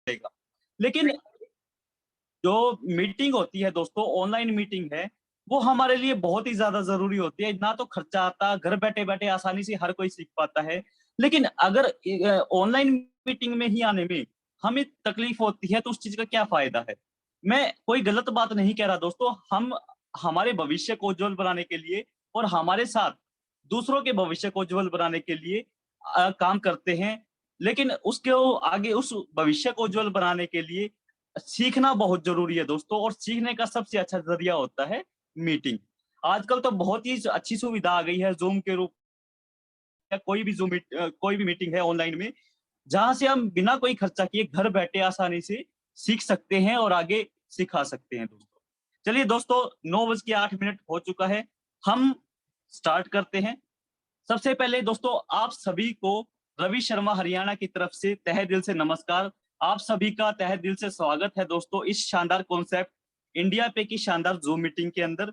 मिलेगा। लेकिन जो मीटिंग होती है दोस्तों, ऑनलाइन मीटिंग है, वो हमारे लिए बहुत ही ज़्यादा ज़रूरी होती है। ना तो खर्चा आता, घर बैठे-बैठे आसानी से हर कोई सीख पाता है। लेकिन अगर ऑनलाइन मीटिंग में ही आने में हमें तकलीफ होती है, तो उस चीज़ का क्या फ़ायदा है? मैं कोई गलत बात नहीं कह रहा दोस्तों, हम हमारे भविष्य को उज्ज्वल बनाने के लिए और हमारे साथ दूसरों के भविष्य को उज्ज्वल बनाने के लिए काम करते हैं। लेकिन उसके आगे उस भविष्य को उज्ज्वल बनाने के लिए सीखना बहुत ज़रूरी है दोस्तों, और सीखने का सबसे अच्छा ज़रिया होता है मीटिंग। आजकल तो बहुत ही अच्छी सुविधा आ गई है ज़ूम के रूप या कोई भी मीटिंग है ऑनलाइन में, जहाँ से हम बिना कोई खर्चा किए घर बैठे आसानी से सीख सकते हैं और आगे सिखा सकते हैं दोस्तों। चलिए दोस्तों, 9 बज के 8 मिनट हो चुका है, हम स्टार्ट करते हैं। सबसे पहले दोस्तों, आप सभी को रवि शर्मा हरियाणा की तरफ से तहे दिल से नमस्कार। आप सभी का तहे दिल से स्वागत है दोस्तों इस शानदार कॉन्सेप्ट इंडिया पे की शानदार ज़ूम मीटिंग के अंदर।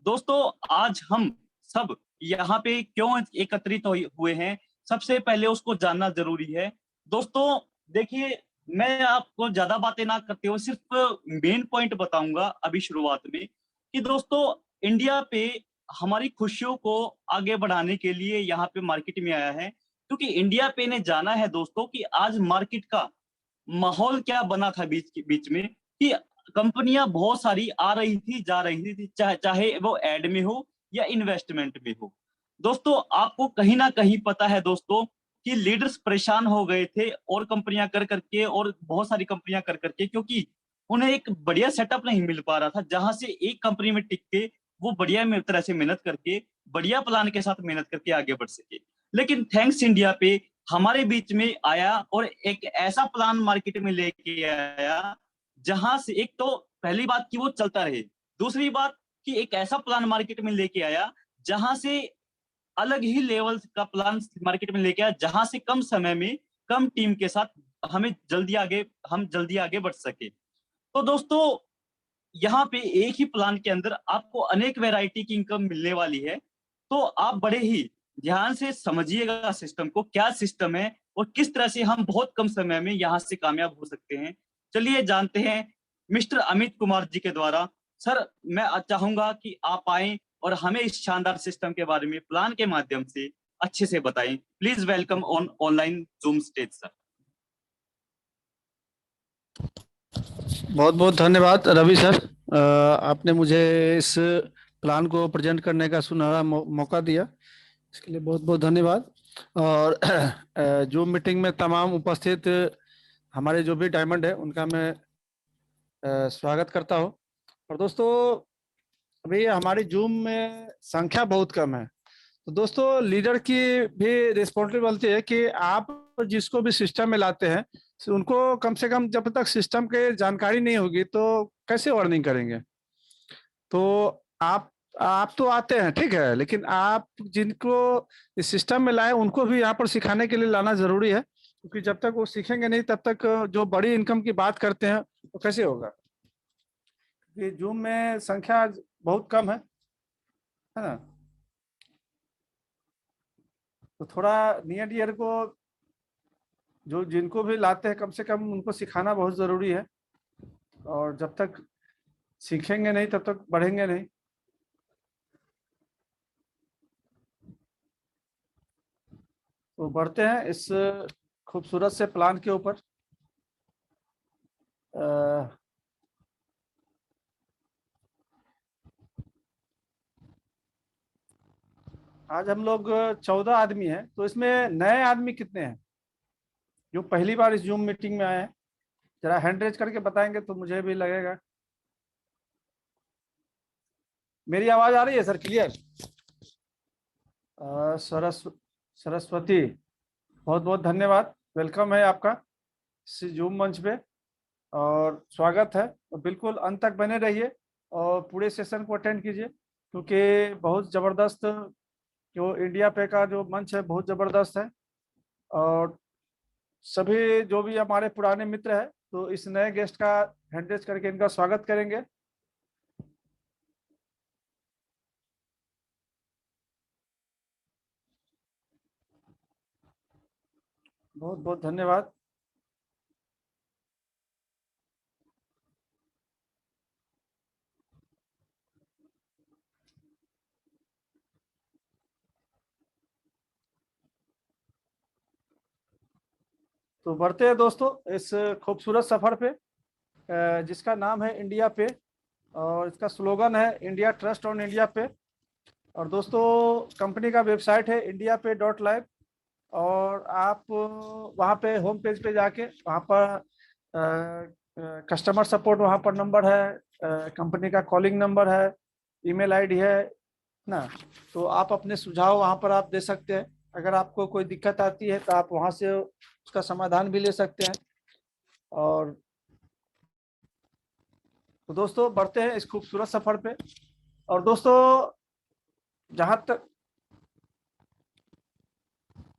दोस्तों, आज हम सब यहाँ पे क्यों एकत्रित हुए हैं, सबसे पहले उसको जानना ज़रूरी है। दोस्तों, देखिए, मैं आपको ज़्यादा बातें ना करते हुए सिर्फ़ मेन पॉइंट बताऊँगा अभी शुरुआत में, कि दोस्तों इंडिया पे हमारी खुशियों को आगे बढ़ाने के लिए यहाँ पे मार्केट में आया है, क्योंकि इंडिया पे ने जाना है दोस्तों कि आज मार्केट का माहौल क्या बना था बीच में, कि कंपनियां बहुत सारी आ रही थी, जा रही थी, चाहे वो एड में हो या इन्वेस्टमेंट में हो। दोस्तों, आपको कहीं ना कहीं पता है दोस्तों कि लीडर्स परेशान हो गए थे, और कंपनियां कर करके, और बहुत सारी कंपनियां कर करके, क्योंकि उन्हें एक बढ़िया सेटअप नहीं मिल पा रहा था, जहां से एक कंपनी में टिक के वो बढ़िया तरह से मेहनत करके, बढ़िया प्लान के साथ मेहनत करके आगे बढ़ सके। लेकिन थैंक्स इंडिया पे हमारे बीच में आया और एक ऐसा प्लान मार्केट में लेके आया, जहां से एक तो पहली बात कि वो चलता रहे, दूसरी बात कि एक ऐसा प्लान मार्केट में लेके आया जहां से अलग ही लेवल का प्लान मार्केट में लेके आया, जहां से कम समय में कम टीम के साथ हम जल्दी आगे बढ़ सके। तो दोस्तों, यहाँ पे एक ही प्लान के अंदर आपको अनेक वैरायटी की इनकम मिलने वाली है। तो आप बड़े ही ध्यान से समझिएगा सिस्टम को, क्या सिस्टम है और किस तरह से हम बहुत कम समय में यहाँ से कामयाब हो सकते हैं। चलिए जानते हैं मिस्टर अमित कुमार जी के द्वारा। सर, मैं चाहूंगा कि आप आए और हमें इस शानदार सिस्टम के बारे में प्लान के माध्यम से अच्छे से बताएं। Please welcome on online zoom stage sir. बहुत बहुत धन्यवाद रवि सर। आपने मुझे इस प्लान को प्रेजेंट करने का सुनहरा मौका दिया, इसके लिए बहुत बहुत धन्यवाद। और जो मीटिंग में तमाम उपस्थित हमारे जो भी डायमंड है उनका मैं स्वागत करता हूँ। और दोस्तों, अभी हमारी जूम में संख्या बहुत कम है, तो दोस्तों लीडर की भी रिस्पॉन्सिबिलिटी है कि आप जिसको भी सिस्टम में लाते हैं उनको कम से कम जब तक सिस्टम के जानकारी नहीं होगी तो कैसे अर्निंग करेंगे। तो आप तो आते हैं ठीक है, लेकिन आप जिनको इस सिस्टम में लाए उनको भी यहाँ पर सिखाने के लिए लाना जरूरी है, क्योंकि जब तक वो सीखेंगे नहीं तब तक जो बड़ी इनकम की बात करते हैं वो कैसे होगा। ये जूम में संख्या बहुत कम है ना। तो थोड़ा नियर डियर को जो जिनको भी लाते हैं कम से कम उनको सिखाना बहुत ज़रूरी है, और जब तक सीखेंगे नहीं तब तक बढ़ेंगे नहीं। तो बढ़ते हैं इस खूबसूरत से प्लान के ऊपर। आज हम लोग 14 आदमी हैं, तो इसमें नए आदमी कितने हैं जो पहली बार इस जूम मीटिंग में आए हैं? जरा हैंड रेज करके बताएंगे तो मुझे भी लगेगा। मेरी आवाज़ आ रही है सर क्लियर? सरस्वती, बहुत बहुत धन्यवाद, वेलकम है आपका इस जूम मंच पे, और स्वागत है। और बिल्कुल अंत तक बने रहिए और पूरे सेशन को अटेंड कीजिए, क्योंकि बहुत ज़बरदस्त जो इंडिया पे का जो मंच है बहुत ज़बरदस्त है। और सभी जो भी हमारे पुराने मित्र हैं तो इस नए गेस्ट का हैंड रेज करके इनका स्वागत करेंगे। बहुत बहुत धन्यवाद। तो बढ़ते हैं दोस्तों इस खूबसूरत सफर पे, जिसका नाम है इंडिया पे, और इसका स्लोगन है इंडिया ट्रस्ट ऑन इंडिया पे। और दोस्तों कंपनी का वेबसाइट है indiapay.live, और आप वहाँ पे होम पेज पे जाके वहाँ पर कस्टमर सपोर्ट वहाँ पर नंबर है, कंपनी का कॉलिंग नंबर है, ईमेल आईडी है ना। तो आप अपने सुझाव वहाँ पर आप दे सकते हैं। अगर आपको कोई दिक्कत आती है तो आप वहाँ से उसका समाधान भी ले सकते हैं। और तो दोस्तों बढ़ते हैं इस खूबसूरत सफर पे। और दोस्तों जहाँ तक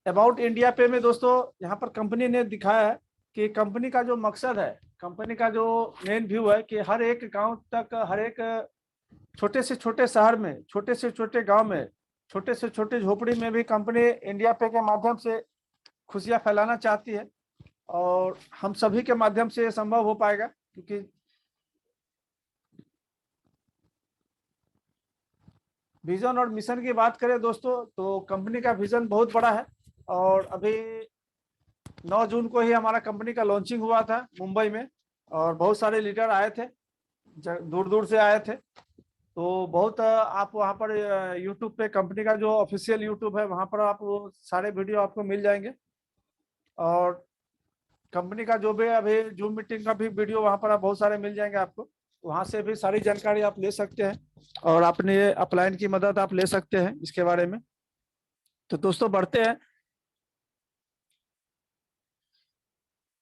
अबाउट इंडिया पे में दोस्तों यहाँ पर कंपनी ने दिखाया है कि कंपनी का जो मकसद है, कंपनी का जो मेन व्यू है कि हर एक गांव तक, हर एक छोटे से छोटे शहर में, छोटे से छोटे गांव में, छोटे से छोटे झोपड़ी में भी कंपनी इंडिया पे के माध्यम से खुशियां फैलाना चाहती है। और हम सभी के माध्यम से ये संभव हो पाएगा, क्योंकि विजन और मिशन की बात करें दोस्तों तो कंपनी का विजन बहुत बड़ा है। और अभी 9 जून को ही हमारा कंपनी का लॉन्चिंग हुआ था मुंबई में, और बहुत सारे लीडर आए थे, दूर दूर से आए थे। तो बहुत आप वहाँ पर यूट्यूब पे कंपनी का जो ऑफिशियल यूट्यूब है वहाँ पर आप वो सारे वीडियो आपको मिल जाएंगे। और कंपनी का जो भी अभी जूम मीटिंग का भी वीडियो वहाँ पर आप बहुत सारे मिल जाएंगे आपको, वहाँ से भी सारी जानकारी आप ले सकते हैं और अपने अपलाइन की मदद आप ले सकते हैं इसके बारे में। तो दोस्तों बढ़ते हैं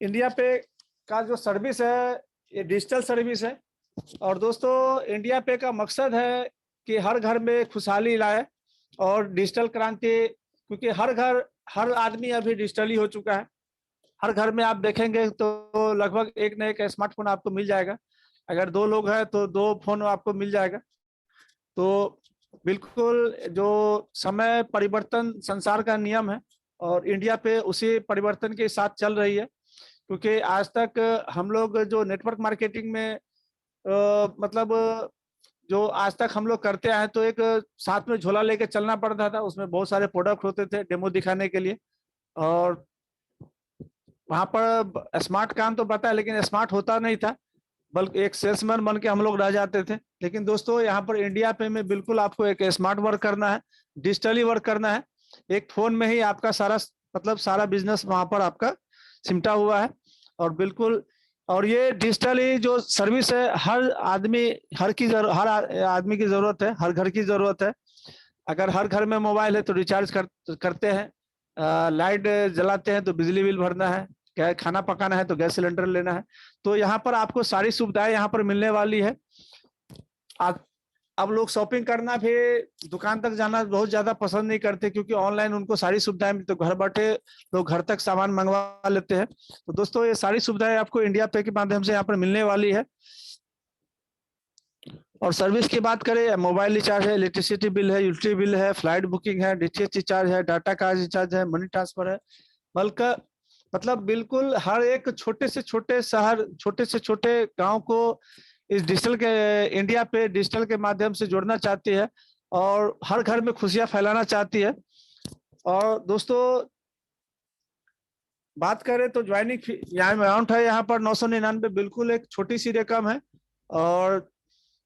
इंडिया पे का जो सर्विस है, ये डिजिटल सर्विस है। और दोस्तों इंडिया पे का मकसद है कि हर घर में खुशहाली लाए और डिजिटल क्रांति, क्योंकि हर घर, हर आदमी अभी डिजिटली हो चुका है। हर घर में आप देखेंगे तो लगभग एक न एक स्मार्टफोन आपको मिल जाएगा। अगर 2 लोग हैं तो 2 फोन आपको मिल जाएगा। तो बिल्कुल जो समय परिवर्तन संसार का नियम है, और इंडिया पे उसी परिवर्तन के साथ चल रही है। क्योंकि आज तक हम लोग जो नेटवर्क मार्केटिंग में मतलब जो आज तक हम लोग करते आए, तो एक साथ में झोला लेके चलना पड़ता था, उसमें बहुत सारे प्रोडक्ट होते थे डेमो दिखाने के लिए। और वहां पर स्मार्ट काम तो पता है, लेकिन स्मार्ट होता नहीं था, बल्कि एक सेल्समैन बन के हम लोग रह जाते थे। लेकिन दोस्तों यहाँ पर इंडिया पे में बिल्कुल आपको एक स्मार्ट वर्क करना है, डिजिटली वर्क करना है। एक फोन में ही आपका सारा मतलब सारा बिजनेस वहां पर आपका सिमटा हुआ है। और बिल्कुल, और ये डिजिटली जो सर्विस है हर आदमी, हर आदमी की जरूरत है, हर घर की जरूरत है। अगर हर घर में मोबाइल है तो रिचार्ज करते हैं, लाइट जलाते हैं तो बिजली बिल भरना है, क्या खाना पकाना है तो गैस सिलेंडर लेना है। तो यहाँ पर आपको सारी सुविधाएं यहाँ पर मिलने वाली है। अब लोग शॉपिंग करना भी दुकान तक जाना बहुत ज्यादा पसंद नहीं करते, क्योंकि ऑनलाइन उनको सारी सुविधाएं, तो घर बैठे लोग घर तक सामान मंगवा लेते हैं। तो दोस्तों ये सारी सुविधाएं आपको इंडिया पे के माध्यम से यहाँ पर मिलने वाली है। और सर्विस की बात करें, मोबाइल रिचार्ज है, इलेक्ट्रिसिटी बिल है, यूटिलिटी बिल है, फ्लाइट बुकिंग है, डीटीएच रिचार्ज है, डाटा का रिचार्ज है, मनी ट्रांसफर है, बल्कि मतलब बिल्कुल हर एक छोटे से छोटे शहर, छोटे से छोटे गांव को इस डिजिटल के, इंडिया पे डिजिटल के माध्यम से जोड़ना चाहती है, और हर घर में खुशियां फैलाना चाहती है। और दोस्तों बात करें तो ज्वाइनिंग यहाँ अमाउंट है यहाँ पर 999, बिल्कुल एक छोटी सी रकम है। और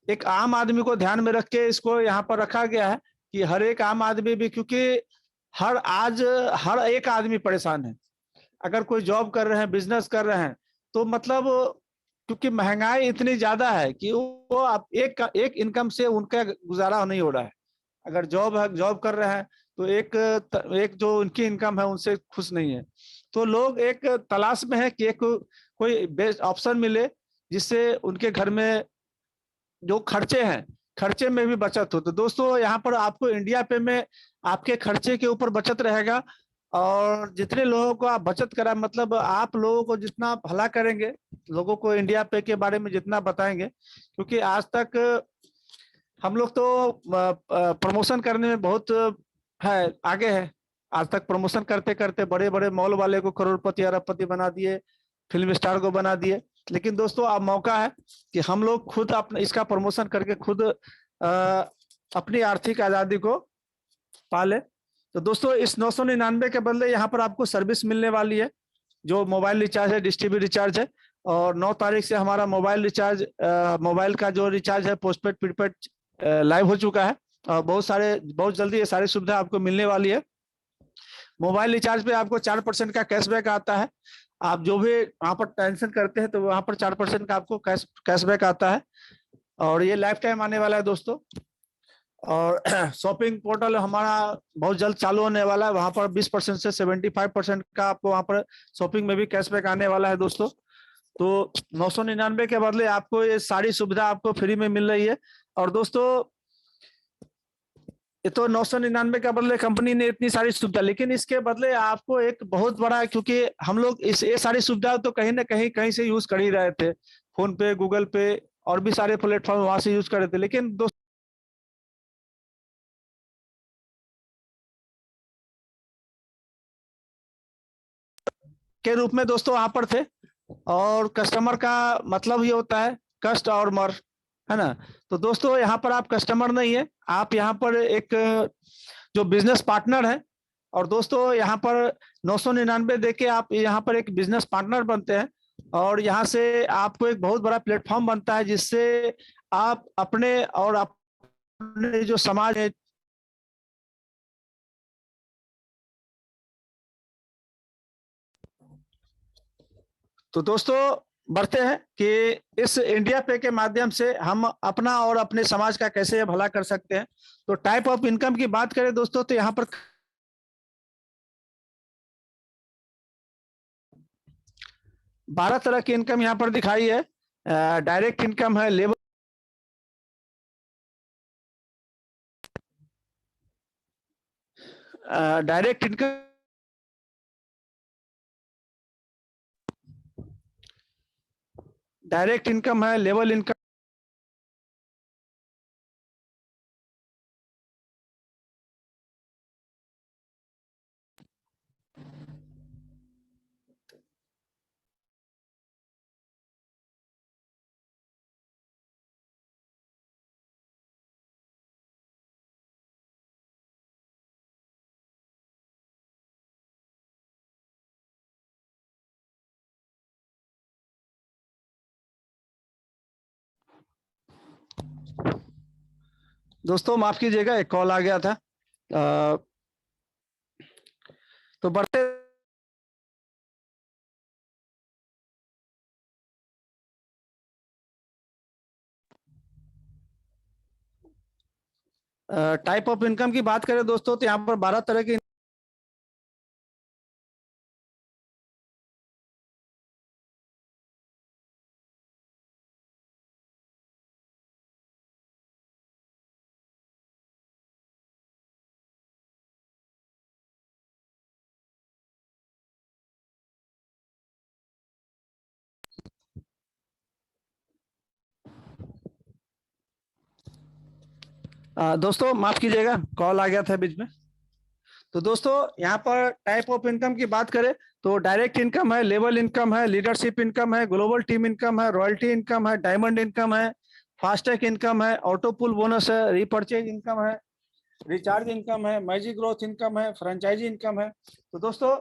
एक आम आदमी को ध्यान में रख के इसको यहाँ पर रखा गया है कि हर एक आम आदमी भी, क्योंकि हर एक आदमी परेशान है। अगर कोई जॉब कर रहे हैं, बिजनेस कर रहे हैं, तो मतलब क्योंकि महंगाई इतनी ज्यादा है कि वो आप एक इनकम से उनका गुजारा नहीं हो रहा है। अगर जॉब कर रहे हैं तो एक जो उनकी इनकम है उनसे खुश नहीं है। तो लोग एक तलाश में है कि एक कोई बेस्ट ऑप्शन मिले जिससे उनके घर में जो खर्चे हैं, खर्चे में भी बचत हो। तो दोस्तों यहाँ पर आपको इंडिया पे में आपके खर्चे के ऊपर बचत रहेगा। और जितने लोगों को आप बचत करा, मतलब आप लोगों को जितना भला करेंगे, लोगों को इंडिया पे के बारे में जितना बताएंगे, क्योंकि आज तक हम लोग तो प्रमोशन करने में बहुत है आगे है। आज तक प्रमोशन करते करते बड़े बड़े मॉल वाले को करोड़पति अरबपति बना दिए, फिल्म स्टार को बना दिए। लेकिन दोस्तों अब मौका है कि हम लोग खुद अपने इसका प्रमोशन करके खुद अपनी आर्थिक आजादी को पाले। तो दोस्तों इस 999 के बदले यहाँ पर आपको सर्विस मिलने वाली है। जो मोबाइल रिचार्ज है, डिश टीवी रिचार्ज है। और 9 तारीख से हमारा मोबाइल रिचार्ज, मोबाइल का जो रिचार्ज है पोस्टपेड प्रीपेड लाइव हो चुका है। और बहुत जल्दी ये सारी सुविधा आपको मिलने वाली है। मोबाइल रिचार्ज पे आपको 4% का कैशबैक आता है। आप जो भी वहाँ पर ट्रांजेक्शन करते हैं तो वहाँ पर 4% का आपको कैशबैक आता है, और ये लाइफ टाइम आने वाला है दोस्तों। और शॉपिंग पोर्टल हमारा बहुत जल्द चालू होने वाला है, वहां पर 20% से 75% का आपको वहां पर शॉपिंग में भी कैशबैक आने वाला है दोस्तों। तो 999 के बदले आपको ये सारी सुविधा आपको फ्री में मिल रही है। और दोस्तों ये तो 999 के बदले कंपनी ने इतनी सारी सुविधा, लेकिन इसके बदले आपको एक बहुत बड़ा, क्योंकि हम लोग ये सारी सुविधा तो कहीं ना कहीं से यूज कर ही रहे थे, फोन पे, गूगल पे और भी सारे प्लेटफॉर्म वहां से यूज कर रहे थे, लेकिन दोस्तों के रूप में दोस्तों वहां पर थे। और कस्टमर का मतलब ये होता है कस्ट और मर, है ना। तो दोस्तों यहाँ पर आप कस्टमर नहीं है, आप यहाँ पर एक जो बिजनेस पार्टनर है। और दोस्तों यहाँ पर 999 देके आप यहाँ पर एक बिजनेस पार्टनर बनते हैं, और यहाँ से आपको एक बहुत बड़ा प्लेटफॉर्म बनता है, जिससे आप अपने और अपने जो समाज है। तो दोस्तों बढ़ते हैं कि इस इंडिया पे के माध्यम से हम अपना और अपने समाज का कैसे भला कर सकते हैं। तो टाइप ऑफ इनकम की बात करें दोस्तों, तो यहाँ पर 12 तरह की इनकम यहाँ पर दिखाई है। डायरेक्ट इनकम है, labour direct income, direct income है, लेवल इनकम, दोस्तों माफ कीजिएगा एक कॉल आ गया था। तो बढ़ते टाइप ऑफ इनकम की बात करें दोस्तों, तो यहाँ पर 12 तरह की दोस्तों माफ कीजिएगा कॉल आ गया था बीच में। तो दोस्तों यहाँ पर टाइप ऑफ इनकम की बात करें तो डायरेक्ट इनकम है, लेवल इनकम है, लीडरशिप इनकम है, ग्लोबल टीम इनकम है, रॉयल्टी इनकम है, डायमंड इनकम है, फास्टैग इनकम है, ऑटो पुल बोनस है, रीपर्चेज इनकम है, रिचार्ज इनकम है, मैजिक ग्रोथ इनकम है, फ्रेंचाइजी इनकम है। तो दोस्तों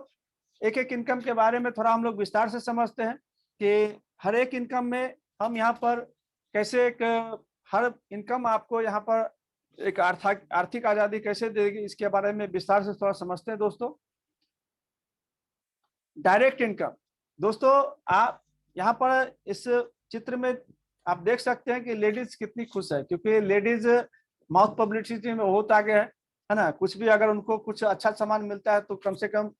एक एक इनकम के बारे में थोड़ा हम लोग विस्तार से समझते हैं कि हर एक इनकम में हम यहाँ पर कैसे एक हर इनकम आपको यहाँ पर एक आर्थिक आजादी कैसे देगी, इसके बारे में विस्तार से थोड़ा समझते हैं दोस्तों। डायरेक्ट इनकम दोस्तों, आप यहाँ पर इस चित्र में आप देख सकते हैं कि लेडीज कितनी खुश है, क्योंकि लेडीज माउथ पब्लिसिटी में बहुत आगे है ना। कुछ भी अगर उनको कुछ अच्छा सामान मिलता है तो कम से कम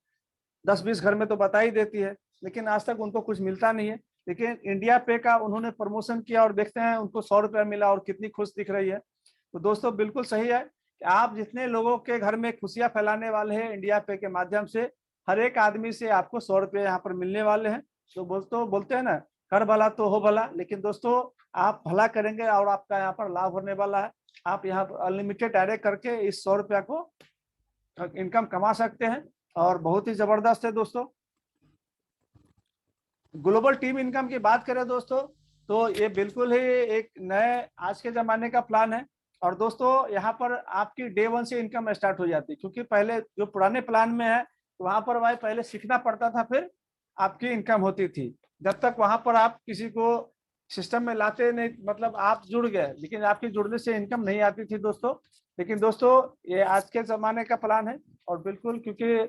10-20 घर में तो बता ही देती है, लेकिन आज तक उनको कुछ मिलता नहीं है। लेकिन इंडिया पे का उन्होंने प्रमोशन किया और देखते हैं उनको 100 रुपया मिला और कितनी खुश दिख रही है। तो दोस्तों बिल्कुल सही है कि आप जितने लोगों के घर में खुशियां फैलाने वाले हैं इंडिया पे के माध्यम से, हर एक आदमी से आपको 100 रुपये यहाँ पर मिलने वाले हैं। तो दोस्तों बोलते हैं ना, कर भला तो हो भला, लेकिन दोस्तों आप भला करेंगे और आपका यहाँ पर लाभ होने वाला है। आप यहाँ पर अनलिमिटेड डायरेक्ट करके इस 100 रुपया को इनकम कमा सकते हैं, और बहुत ही जबरदस्त है दोस्तों। ग्लोबल टीम इनकम की बात करें दोस्तों, तो ये बिल्कुल ही एक नए आज के जमाने का प्लान है। और दोस्तों यहाँ पर आपकी डे 1 से इनकम स्टार्ट हो जाती है, क्योंकि पहले जो पुराने प्लान में है वहां पर भाई पहले सीखना पड़ता था, फिर आपकी इनकम होती थी। जब तक वहां पर आप किसी को सिस्टम में लाते नहीं, मतलब आप जुड़ गए, लेकिन आपके जुड़ने से इनकम नहीं आती थी दोस्तों। लेकिन दोस्तों ये आज के जमाने का प्लान है, और बिल्कुल क्योंकि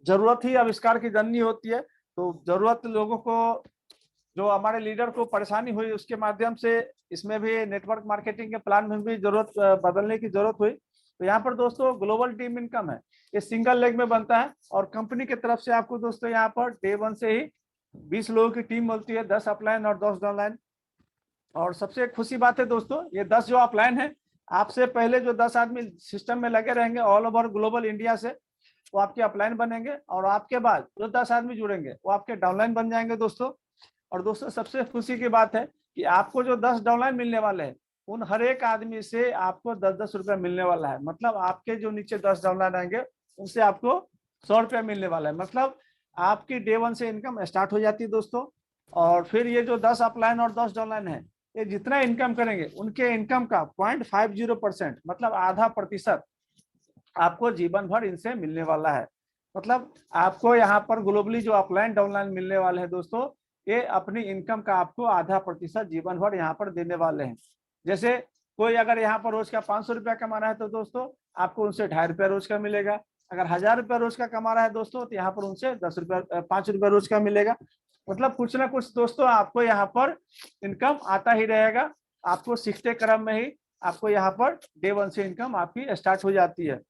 जरूरत ही आविष्कार की जननी होती है, तो जरूरत लोगों को, जो हमारे लीडर को परेशानी हुई, उसके माध्यम से इसमें भी नेटवर्क मार्केटिंग के प्लान में भी जरूरत बदलने की जरूरत हुई। तो यहाँ पर दोस्तों ग्लोबल टीम इनकम है, ये सिंगल लेग में बनता है, और कंपनी की तरफ से आपको दोस्तों यहाँ पर डे 1 से ही 20 लोगों की टीम मिलती है, 10 अपलाइन और 10 डाउनलाइन। और सबसे खुशी बात है दोस्तों, ये 10 जो अपलाइन है, आपसे पहले जो 10 आदमी सिस्टम में लगे रहेंगे ऑल ओवर ग्लोबल इंडिया से, वो आपके अपलाइन बनेंगे, और आपके बाद जो 10 आदमी जुड़ेंगे वो आपके डाउनलाइन बन जाएंगे दोस्तों। और दोस्तों सबसे खुशी की बात है कि आपको जो 10 डाउनलाइन मिलने वाले हैं, उन हर एक आदमी से आपको 10-10 रुपया मिलने वाला है। मतलब आपके जो नीचे 10 डाउनलाइन आएंगे, उनसे आपको 100 रुपया मिलने वाला है। मतलब आपकी डे 1 से इनकम स्टार्ट हो जाती है दोस्तों। और फिर ये जो 10 अपलाइन और 10 डाउनलाइन है, ये जितना इनकम करेंगे, उनके इनकम का 0.50%, मतलब आधा प्रतिशत आपको जीवन भर इनसे मिलने वाला है। मतलब आपको यहाँ पर ग्लोबली जो अपलाइन डाउनलाइन मिलने वाले हैं दोस्तों, ये अपनी इनकम का आपको आधा प्रतिशत जीवन भर यहाँ पर देने वाले हैं। जैसे कोई अगर यहाँ पर रोज का 500 रुपया कमा रहा है, तो दोस्तों आपको उनसे 2.5 रुपया रोज का मिलेगा। अगर 1000 रुपया रोज का कमा रहा है दोस्तों, तो यहाँ पर उनसे 10 रुपया 5 रुपया रोज का मिलेगा। मतलब कुछ ना कुछ दोस्तों आपको यहाँ पर इनकम आता ही रहेगा। आपको सीखते क्रम में ही आपको यहाँ पर डे 1 से इनकम आपकी स्टार्ट हो जाती है।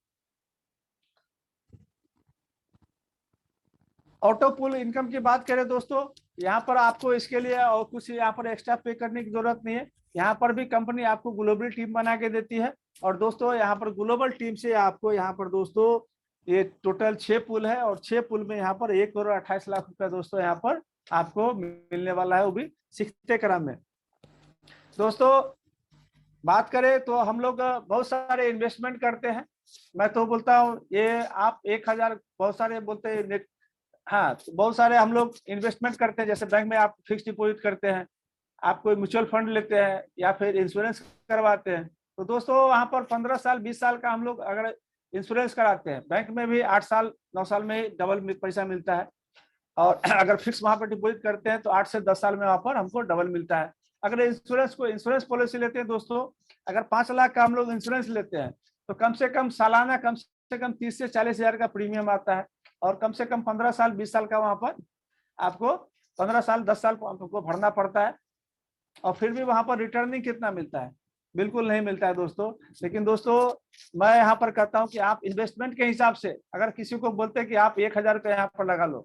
ऑटो पुल इनकम की बात करें दोस्तों, यहाँ पर आपको इसके लिए और कुछ यहाँ पर एक्स्ट्रा पे करने की जरूरत नहीं है। यहाँ पर भी कंपनी आपको ग्लोबल टीम बना के देती है। और दोस्तों यहाँ पर ग्लोबल टीम से आपको यहाँ पर दोस्तों ये टोटल 6 पुल है, और 6 पुल में यहाँ पर 1,28,00,000 रुपया दोस्तों यहाँ पर आपको मिलने वाला है, वो भी सीखते क्रम में। दोस्तों बात करें तो हम लोग बहुत सारे इन्वेस्टमेंट करते हैं। मैं तो बोलता हूँ ये आप 1000, बहुत सारे बोलते हैं हाँ, तो बहुत सारे हम लोग इन्वेस्टमेंट करते हैं। जैसे बैंक में आप फिक्स डिपॉजिट करते हैं, आप कोई म्यूचुअल फंड लेते हैं, या फिर इंश्योरेंस करवाते हैं। तो दोस्तों वहाँ पर 15 साल 20 साल का हम लोग अगर इंश्योरेंस कराते हैं, बैंक में भी 8 साल 9 साल में ही डबल पैसा मिलता है। और अगर फिक्स वहाँ पर डिपॉजिट करते हैं तो 8 से 10 साल में वहाँ पर हमको डबल मिलता है। अगर इंश्योरेंस पॉलिसी लेते हैं दोस्तों, अगर 5 लाख का हम लोग इंश्योरेंस लेते हैं, तो कम से कम सालाना कम से कम 30 से 40 हजार का प्रीमियम आता है। और कम से कम 15 साल 20 साल का वहां पर आपको 15 साल 10 साल आपको भरना पड़ता है। और फिर भी वहां पर रिटर्निंग कितना मिलता है? बिल्कुल नहीं मिलता है दोस्तों। लेकिन दोस्तों मैं यहाँ पर कहता हूँ कि आप इन्वेस्टमेंट के हिसाब से अगर किसी को बोलते हैं कि आप 1000 रुपया यहाँ पर लगा लो,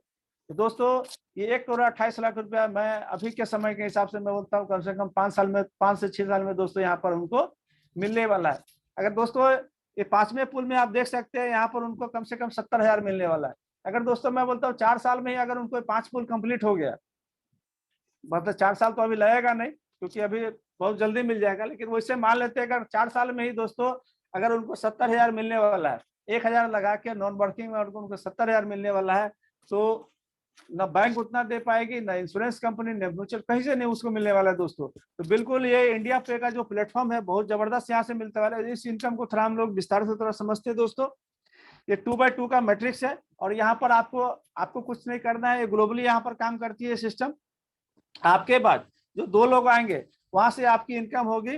तो दोस्तों ये 1,28,00,000 रुपया मैं अभी के समय के हिसाब से मैं बोलता हूँ कम से कम 5 साल में, 5 से 6 साल में दोस्तों यहाँ पर उनको मिलने वाला है। अगर दोस्तों ये 5वें पुल में आप देख सकते हैं, यहाँ पर उनको कम से कम 70,000 मिलने वाला है। अगर दोस्तों मैं बोलता हूँ 4 साल में ही अगर उनको 5 पुल कंप्लीट हो गया, मतलब 4 साल तो अभी लगेगा नहीं क्योंकि अभी बहुत जल्दी मिल जाएगा, लेकिन वैसे मान लेते हैं अगर 4 साल में ही दोस्तों अगर उनको 70,000 मिलने वाला है, 1000 लगा के नॉन वर्किंग में उनको 70,000 मिलने वाला है, तो न बैंक उतना दे पाएगी, न इंश्योरेंस कंपनी, न म्यूचुअल, कहीं से नहीं उसको मिलने वाला है दोस्तों। तो बिल्कुल ये इंडिया पे का जो प्लेटफॉर्म है बहुत जबरदस्त यहाँ से मिलने वाला है। इस इनकम को थोड़ा हम लोग विस्तार से थोड़ा समझते हैं दोस्तों। ये 2x2 का मैट्रिक्स है, और यहाँ पर आपको कुछ नहीं करना है, ये ग्लोबली यहाँ पर काम करती है सिस्टम। आपके बाद जो 2 लोग आएंगे वहां से आपकी इनकम होगी,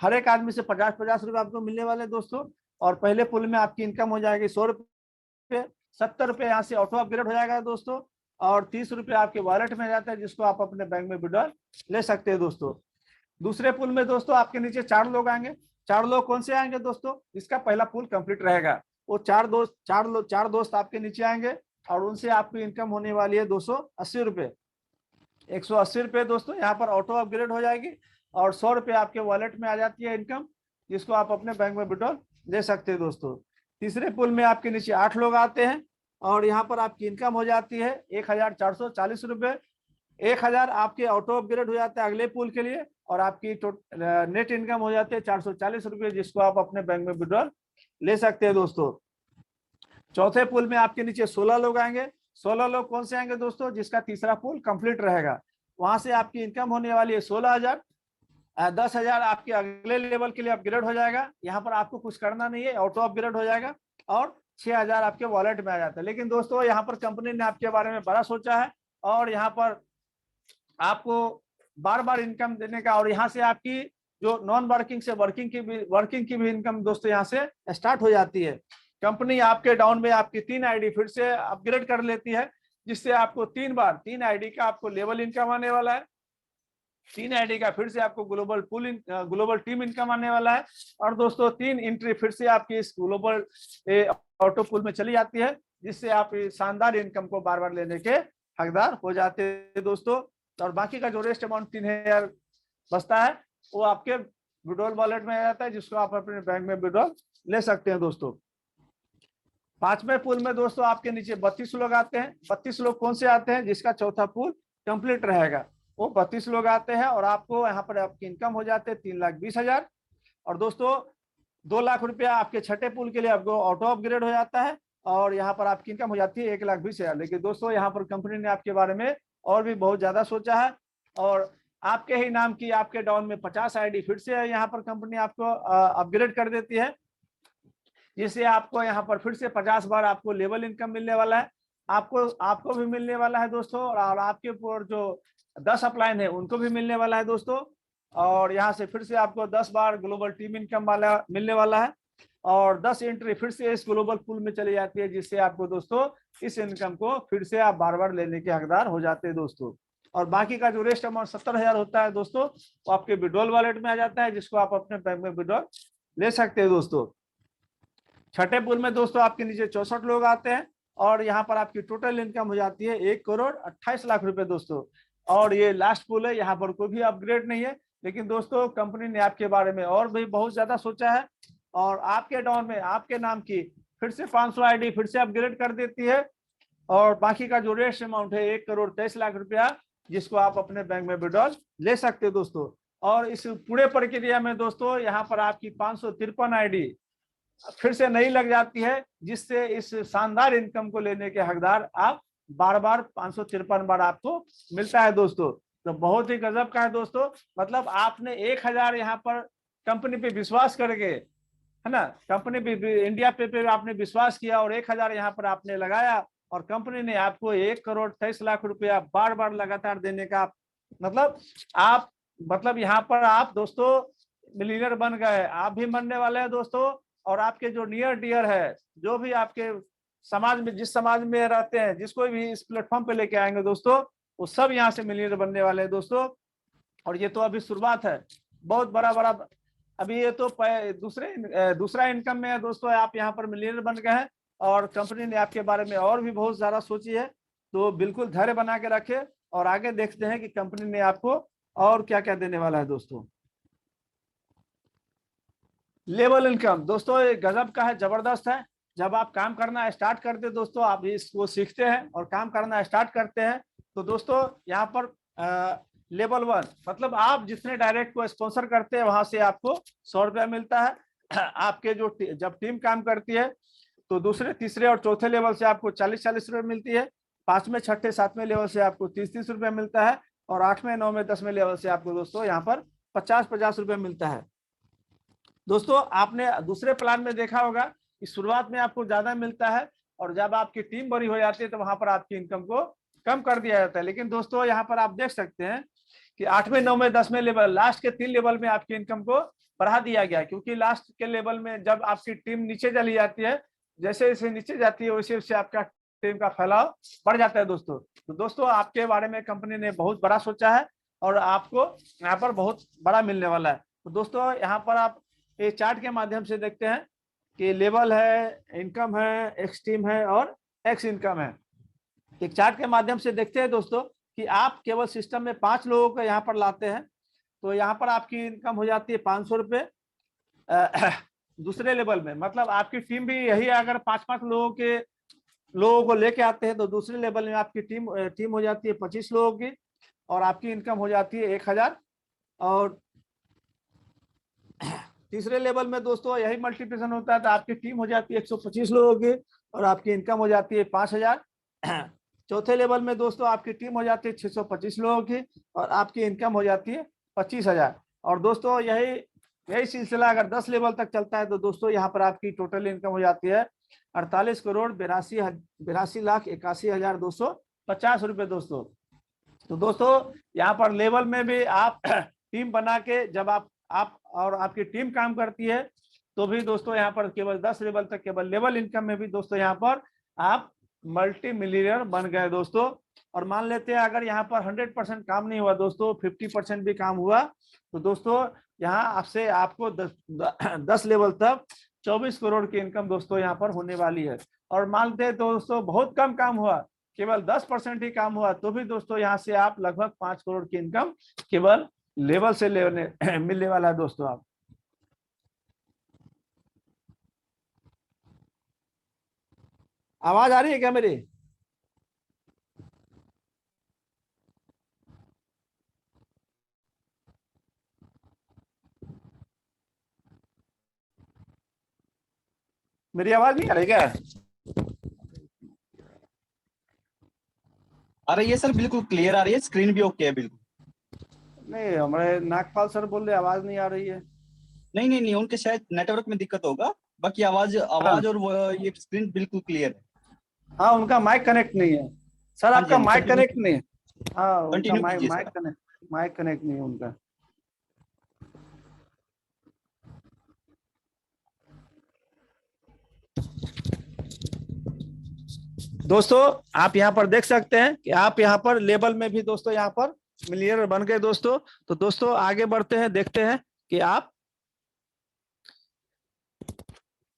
हर एक आदमी से 50-50 रुपए आपको मिलने वाले दोस्तों। और पहले पुल में आपकी इनकम हो जाएगी 100 रुपये, 70 रुपये यहाँ से ऑटो अपग्रेड हो जाएगा दोस्तों, और 30 रुपये आपके वॉलेट में जाता है जिसको आप अपने बैंक में विड्रॉल ले सकते हैं दोस्तों। दूसरे पुल में दोस्तों आपके नीचे 4 लोग आएंगे। 4 लोग कौन से आएंगे दोस्तों? इसका पहला पुल कंप्लीट रहेगा, वो 4 दोस्त आपके नीचे आएंगे, और उनसे आपकी इनकम होने वाली है 280 रुपये। 180 रुपये दोस्तों यहाँ पर ऑटो अपग्रेड हो जाएगी, और 100 रुपये आपके वॉलेट में आ जाती है इनकम, जिसको आप अपने बैंक में विड्रॉल ले सकते हैं दोस्तों। तीसरे पुल में आपके नीचे 8 लोग आते हैं, और यहाँ पर आपकी इनकम हो जाती है 1,440 रुपये। 1000 आपके ऑटो अपग्रेड हो जाता है अगले पुल के लिए, और आपकी नेट इनकम हो जाती है 440 रुपये, जिसको आप अपने बैंक में विड्रॉल ले सकते हैं दोस्तों। चौथे पुल में आपके नीचे 16 लोग आएंगे। 16 लोग कौन से आएंगे दोस्तों? जिसका तीसरा पुल कंप्लीट रहेगा, वहां से आपकी इनकम होने वाली है 16,000। 10,000 आपके अगले लेवल के लिए अपग्रेड हो जाएगा। यहाँ पर आपको कुछ करना नहीं है, ऑटो अपग्रेड हो जाएगा। और 6,000 आपके वॉलेट में आ जाता है। लेकिन दोस्तों यहाँ पर कंपनी ने आपके बारे में बड़ा सोचा है और यहाँ पर आपको बार बार इनकम देने का, और यहाँ से आपकी जो नॉन वर्किंग से वर्किंग की भी इनकम दोस्तों यहाँ से स्टार्ट हो जाती है। कंपनी आपके डाउन में आपकी 3 आईडी फिर से अपग्रेड कर लेती है, जिससे आपको 3 आईडी का आपको लेवल इनकम आने वाला है, 3 आईडी का फिर से आपको ग्लोबल टीम इनकम आने वाला है। और दोस्तों 3 एंट्री फिर से आपकी इस ग्लोबल ऑटो पूल में चली जाती है, जिससे आप शानदार इनकम को बार बार लेने के हकदार हो जाते हैं दोस्तों। और बाकी का जो रेस्ट अमाउंट 3,000 बचता है वो आपके विड्रॉल वॉलेट में आ जाता है, जिसको आप अपने बैंक में विड्रॉल ले सकते हैं दोस्तों। 5वें पूल में दोस्तों आपके नीचे 32 लोग आते हैं। 32 लोग कौन से आते हैं? जिसका चौथा पूल कंप्लीट रहेगा वो 32 लोग आते हैं और आपको यहाँ पर आपकी इनकम हो जाते हैं 3,20,000। और दोस्तों 2 लाख रुपया आपके छठे पूल के लिए आपको ऑटो अपग्रेड हो जाता है और यहाँ पर आपकी इनकम हो जाती है 1,20,000। लेकिन दोस्तों यहाँ पर कंपनी ने आपके बारे में और भी बहुत ज्यादा सोचा है और आपके ही नाम की आपके डाउन में 50 आईडी फिर से यहाँ पर कंपनी आपको अपग्रेड कर देती है, जिससे आपको यहाँ पर फिर से 50 बार आपको लेवल इनकम मिलने वाला है। आपको भी मिलने वाला है दोस्तों, और आपके ऊपर जो 10 अपलाइन है उनको भी मिलने वाला है दोस्तों। और यहाँ से फिर से आपको 10 बार ग्लोबल टीम इनकम वाला मिलने वाला है और 10 एंट्री फिर से इस ग्लोबल पूल में चली जाती है, जिससे आपको दोस्तों इस इनकम को फिर से आप बार बार लेने के हकदार हो जाते हैं दोस्तों। और बाकी का जो रेस्ट अमाउंट 70,000 होता है दोस्तों वो आपके विड्रॉल वॉलेट में आ जाता है, जिसको आप अपने बैंक में विड्रॉल ले सकते हैं दोस्तों। छठे पूल में दोस्तों आपके नीचे 64 लोग आते हैं और यहाँ पर आपकी टोटल इनकम हो जाती है 1,28,00,000 रुपए दोस्तों। और ये लास्ट पूल है, यहाँ पर कोई भी अपग्रेड नहीं है। लेकिन दोस्तों कंपनी ने आपके बारे में और भी बहुत ज्यादा सोचा है और आपके डाउन में आपके नाम की फिर से 500 आईडी फिर से अपग्रेड कर देती है। और बाकी का जो रेस्ट अमाउंट है 1,23,00,000 रुपया, जिसको आप अपने बैंक में विड्रॉल ले सकते हैं दोस्तों। और इस पूरे प्रक्रिया में दोस्तों यहाँ पर आपकी 553 आईडी फिर से नहीं लग जाती है, जिससे इस शानदार इनकम को लेने के हकदार आप बार बार 553 बार आपको मिलता है दोस्तों। तो बहुत ही गजब का है दोस्तों। मतलब आपने 1,000 यहाँ पर कंपनी पे विश्वास करके, है ना, कंपनी पे इंडिया पे आपने विश्वास किया और 1,000 यहाँ पर आपने लगाया और कंपनी ने आपको 1,23,00,000 रुपया बार बार लगातार देने का मतलब यहाँ पर आप दोस्तों मिलियनर बन गए। आप भी बनने वाले हैं दोस्तों और आपके जो नियर डियर है, जो भी आपके समाज में, जिस समाज में रहते हैं, जिसको भी इस प्लेटफॉर्म पे लेके आएंगे दोस्तों, वो सब यहाँ से मिलियनर बनने वाले हैं दोस्तों। और ये तो अभी शुरुआत है, बहुत बड़ा अभी ये तो दूसरा इनकम में है दोस्तों। आप यहाँ पर मिलियनर बन गए हैं और कंपनी ने आपके बारे में और भी बहुत ज्यादा सोची है। तो बिल्कुल धैर्य बना के रखे और आगे देखते हैं कि कंपनी ने आपको और क्या क्या देने वाला है दोस्तों। लेवल इनकम दोस्तों ये गजब का है, जबरदस्त है। जब आप काम करना स्टार्ट करते दोस्तों, आप इसको सीखते हैं और काम करना स्टार्ट करते हैं, तो दोस्तों यहाँ पर लेवल 1 मतलब आप जितने डायरेक्ट को स्पॉन्सर करते हैं वहां से आपको 100 रुपया मिलता है। आपके जो जब टीम काम करती है तो दूसरे, तीसरे और चौथे लेवल से आपको 40-40 रुपये मिलती है। 5वें, 6ठे, 7वें लेवल से आपको 30-30 रुपये मिलता है और 8वें, 9वें, 10वें लेवल से आपको दोस्तों यहाँ पर 50-50 रुपये मिलता है दोस्तों। आपने दूसरे प्लान में देखा होगा कि शुरुआत में आपको ज्यादा मिलता है और जब आपकी टीम बड़ी हो जाती है तो वहां पर आपकी इनकम को कम कर दिया जाता है। लेकिन दोस्तों यहाँ पर आप देख सकते हैं कि 8वें, 9वें, 10वें लेवल, लास्ट के 3 लेवल में आपकी इनकम को बढ़ा दिया गया, क्योंकि लास्ट के लेवल में जब आपकी टीम नीचे चली जाती है, जैसे जैसे नीचे जाती है वैसे वैसे आपका टीम का फैलाव बढ़ जाता है दोस्तों। तो दोस्तों आपके बारे में कंपनी ने बहुत बड़ा सोचा है और आपको यहाँ पर बहुत बड़ा मिलने वाला है। तो दोस्तों यहाँ पर आप ये चार्ट के माध्यम से देखते हैं कि लेवल है, इनकम है, एक्सट्रीम है और एक्स इनकम है। एक चार्ट के माध्यम से देखते हैं दोस्तों कि आप केवल सिस्टम में 5 लोगों को यहाँ पर लाते हैं तो यहाँ पर आपकी इनकम हो जाती है 500 रुपये। दूसरे लेवल में मतलब आपकी टीम भी यही, अगर 5-5 लोगों को लेके आते हैं तो दूसरे लेवल में आपकी टीम हो जाती है 25 लोगों की और आपकी इनकम हो जाती है 1,000। और तीसरे लेवल में दोस्तों यही मल्टीप्लिकेशन होता है तो आपकी टीम हो जाती है 125 लोगों की और आपकी इनकम हो जाती है 5,000। चौथे लेवल में दोस्तों आपकी टीम हो जाती है 625 लोगों की और आपकी इनकम हो जाती है 25,000। और दोस्तों यही सिलसिला अगर 10 लेवल तक चलता है तो दोस्तों यहाँ पर आपकी टोटल इनकम हो जाती है 48,82,81,250 दोस्तों। तो दोस्तों यहाँ पर लेवल में भी आप टीम बना के जब आप और आपकी टीम काम करती है तो भी दोस्तों यहाँ पर केवल 10 लेवल तक, केवल लेवल इनकम में भी दोस्तों यहाँ पर आप मल्टी मिलियनर बन गए दोस्तों। और मान लेते हैं अगर यहाँ पर 100% काम नहीं हुआ दोस्तों, 50% भी काम हुआ, तो दोस्तों यहाँ आपसे आपको 10 लेवल तक 24 करोड़ की इनकम दोस्तों यहाँ पर होने वाली है। और मानते हैं दोस्तों बहुत कम काम हुआ, केवल 10% ही काम हुआ, तो भी दोस्तों यहाँ से आप लगभग 5 करोड़ की इनकम केवल लेवल से मिलने वाला है दोस्तों। आप आवाज आ रही है क्या मेरी? मेरी आवाज नहीं आ रही क्या? आ रही है सर, बिल्कुल क्लियर आ रही है, स्क्रीन भी ओके है बिल्कुल। नहीं, हमारे नागपाल सर बोल रहे आवाज नहीं आ रही है। नहीं नहीं नहीं, उनके शायद नेटवर्क में दिक्कत होगा, बाकी आवाज और वो ये स्क्रीन बिल्कुल क्लियर है। हाँ, उनका माइक कनेक्ट नहीं है सर। हाँ जी, आपका हाँ जी, माइक continue कनेक्ट नहीं है। हाँ, उनका कंटिन्यू माइक कीजिए mic sir. Connect mic connect नहीं है उनका। दोस्तों आप यहाँ पर देख सकते हैं कि आप यहाँ पर लेवल में भी दोस्तों यहाँ पर मिलियनर बन गए दोस्तों। तो दोस्तों आगे बढ़ते हैं, देखते हैं कि आप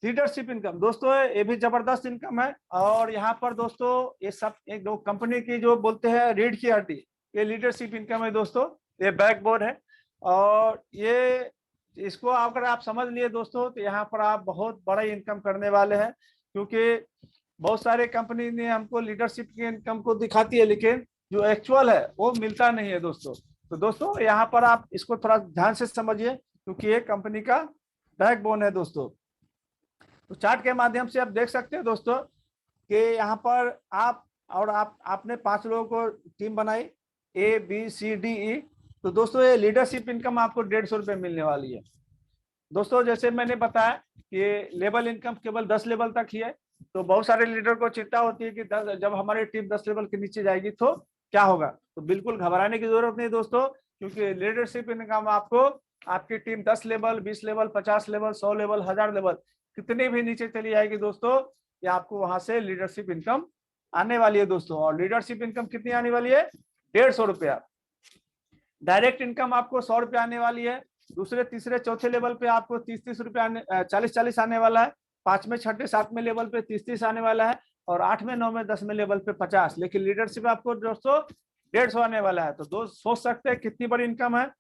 लीडरशिप इनकम, दोस्तों ये भी जबरदस्त इनकम है। और यहाँ पर दोस्तों ये सब एक दो कंपनी की जो बोलते हैं रीढ़ की हड्डी, ये लीडरशिप इनकम है दोस्तों, ये बैकबोन है। और ये इसको अगर आप समझ लिए दोस्तों तो यहाँ पर आप बहुत बड़ा इनकम करने वाले हैं, क्योंकि बहुत सारे कंपनी ने हमको लीडरशिप की इनकम को दिखाती है, लेकिन जो एक्चुअल है वो मिलता नहीं है दोस्तों। तो दोस्तों यहाँ पर आप इसको थोड़ा ध्यान से समझिए, क्योंकि ये कंपनी का बैकबोन है दोस्तों। तो चार्ट के माध्यम से आप देख सकते हैं दोस्तों कि यहाँ पर आपने 5 लोगों को टीम बनाई, ABCDE। तो दोस्तों ये लीडरशिप इनकम आपको 150 रुपये मिलने वाली है दोस्तों। जैसे मैंने बताया कि लेवल इनकम केवल 10 लेवल तक ही है। तो बहुत सारे लीडर को चिंता होती है कि जब हमारी टीम 10 लेवल के नीचे जाएगी तो क्या होगा। तो बिल्कुल घबराने की जरूरत नहीं दोस्तों, क्योंकि लीडरशिप इनकम आपको आपकी team 10 level, 20 level, 50 level, 100 level, 1000 level कितने भी नीचे चली जाएगी दोस्तों, ये आपको वहां से लीडरशिप इनकम आने वाली है दोस्तों। और लीडरशिप इनकम कितनी आने वाली है? 150 रुपया। डायरेक्ट इनकम आपको 100 रुपया आने वाली है। दूसरे, तीसरे, चौथे लेवल पे आपको 30-30 रुपया 40-40 आने वाला है। 5वें, 6ठे, 7वें लेवल पे 30-30 आने वाला है। और 8वें, 9वें, 10वें लेवल पे 50। लेकिन लीडरशिप आपको दोस्तों 150 आने वाला है। तो दोस्त सोच सकते हैं कितनी बड़ी इनकम है।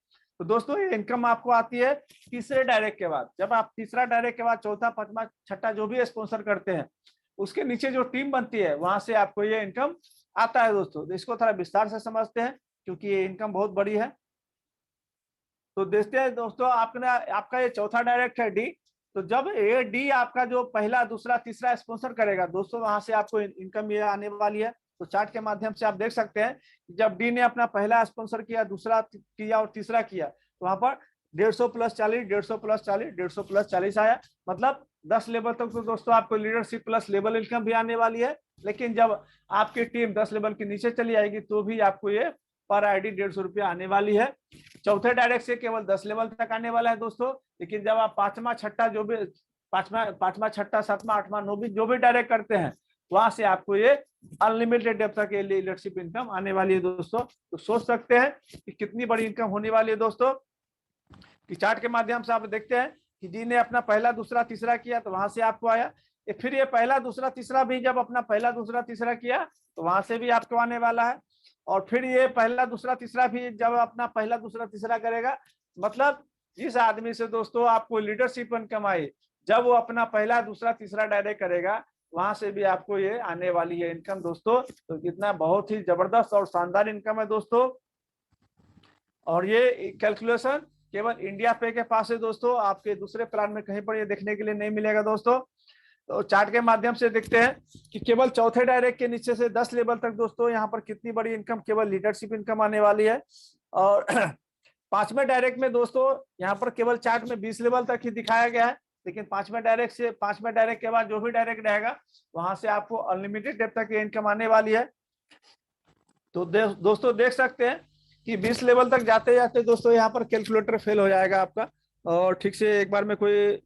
तो दोस्तों ये इनकम आपको आती है तीसरे डायरेक्ट के बाद। जब आप तीसरा डायरेक्ट के बाद चौथा, पांचवा, छठा जो भी स्पॉन्सर करते हैं, उसके नीचे जो टीम बनती है वहां से आपको ये इनकम आता है दोस्तों। तो इसको थोड़ा विस्तार से समझते हैं, क्योंकि ये इनकम बहुत बड़ी है। तो देखते हैं दोस्तों, आपका ये चौथा डायरेक्ट है, डी। तो जब ये डी आपका जो पहला, दूसरा, तीसरा स्पॉन्सर करेगा दोस्तों, वहां से आपको इनकम ये आने वाली है। तो चार्ट के माध्यम से आप देख सकते हैं, जब डी ने अपना पहला स्पॉन्सर किया, दूसरा किया और तीसरा किया, तो वहां पर 150 + 40, 150 + 40, 150 + 40 आया। मतलब 10 लेवल तक तो दोस्तों आपको लीडरशिप प्लस लेवल इनकम भी आने वाली है। लेकिन जब आपकी टीम 10 लेवल के नीचे चली आएगी तो भी आपको ये पर आईडी 150 रुपया आने वाली है। चौथे डायरेक्ट से केवल 10 लेवल तक आने वाला है दोस्तों। लेकिन जब आप पांचवा, छठा, जो भी पांचवा, छठा, सातवां, आठवां, नौवीं जो भी डायरेक्ट करते हैं, वहां से आपको ये अनलिमिटेड डेप्थ तक लीडरशिप इनकम आने वाली है दोस्तों। तो सोच सकते हैं कि कितनी बड़ी इनकम होने वाली है दोस्तों। कि चार्ट के माध्यम से आप देखते हैं कि डी ने अपना पहला, दूसरा, तीसरा किया, तो वहां से आपको आया। फिर ये पहला, दूसरा, तीसरा भी जब अपना पहला, दूसरा, तीसरा किया, तो वहां से भी आपको आने वाला है। और फिर ये पहला, दूसरा, तीसरा भी जब अपना पहला, दूसरा, तीसरा करेगा, मतलब जिस आदमी से दोस्तों आपको लीडरशिप इनकम आई, जब वो अपना पहला, दूसरा, तीसरा डायरेक्ट करेगा, वहां से भी आपको ये आने वाली है इनकम दोस्तों। तो कितना बहुत ही जबरदस्त और शानदार इनकम है दोस्तों। और ये कैलकुलेशन केवल इंडिया पे के पास है दोस्तों, आपके दूसरे प्लान में कहीं पर ये देखने के लिए नहीं मिलेगा दोस्तों। तो चार्ट के माध्यम से देखते हैं कि केवल चौथे डायरेक्ट के नीचे से 10 लेवल तक दोस्तों यहाँ पर कितनी बड़ी इनकम, केवल लीडरशिप इनकम आने वाली है। और 5वें डायरेक्ट में दोस्तों यहाँ पर केवल चार्ट में 20 लेवल तक ही दिखाया गया है। लेकिन 5वें डायरेक्ट से 5वें डायरेक्ट के बाद जो भी डायरेक्ट रहेगा वहां से आपको अनलिमिटेड डेप्थ तक की इनकम आने वाली है। तो दोस्तों देख सकते हैं कि 20 लेवल तक जाते जाते दोस्तों यहाँ पर कैलकुलेटर फेल हो जाएगा आपका, और ठीक से एक बार में कोई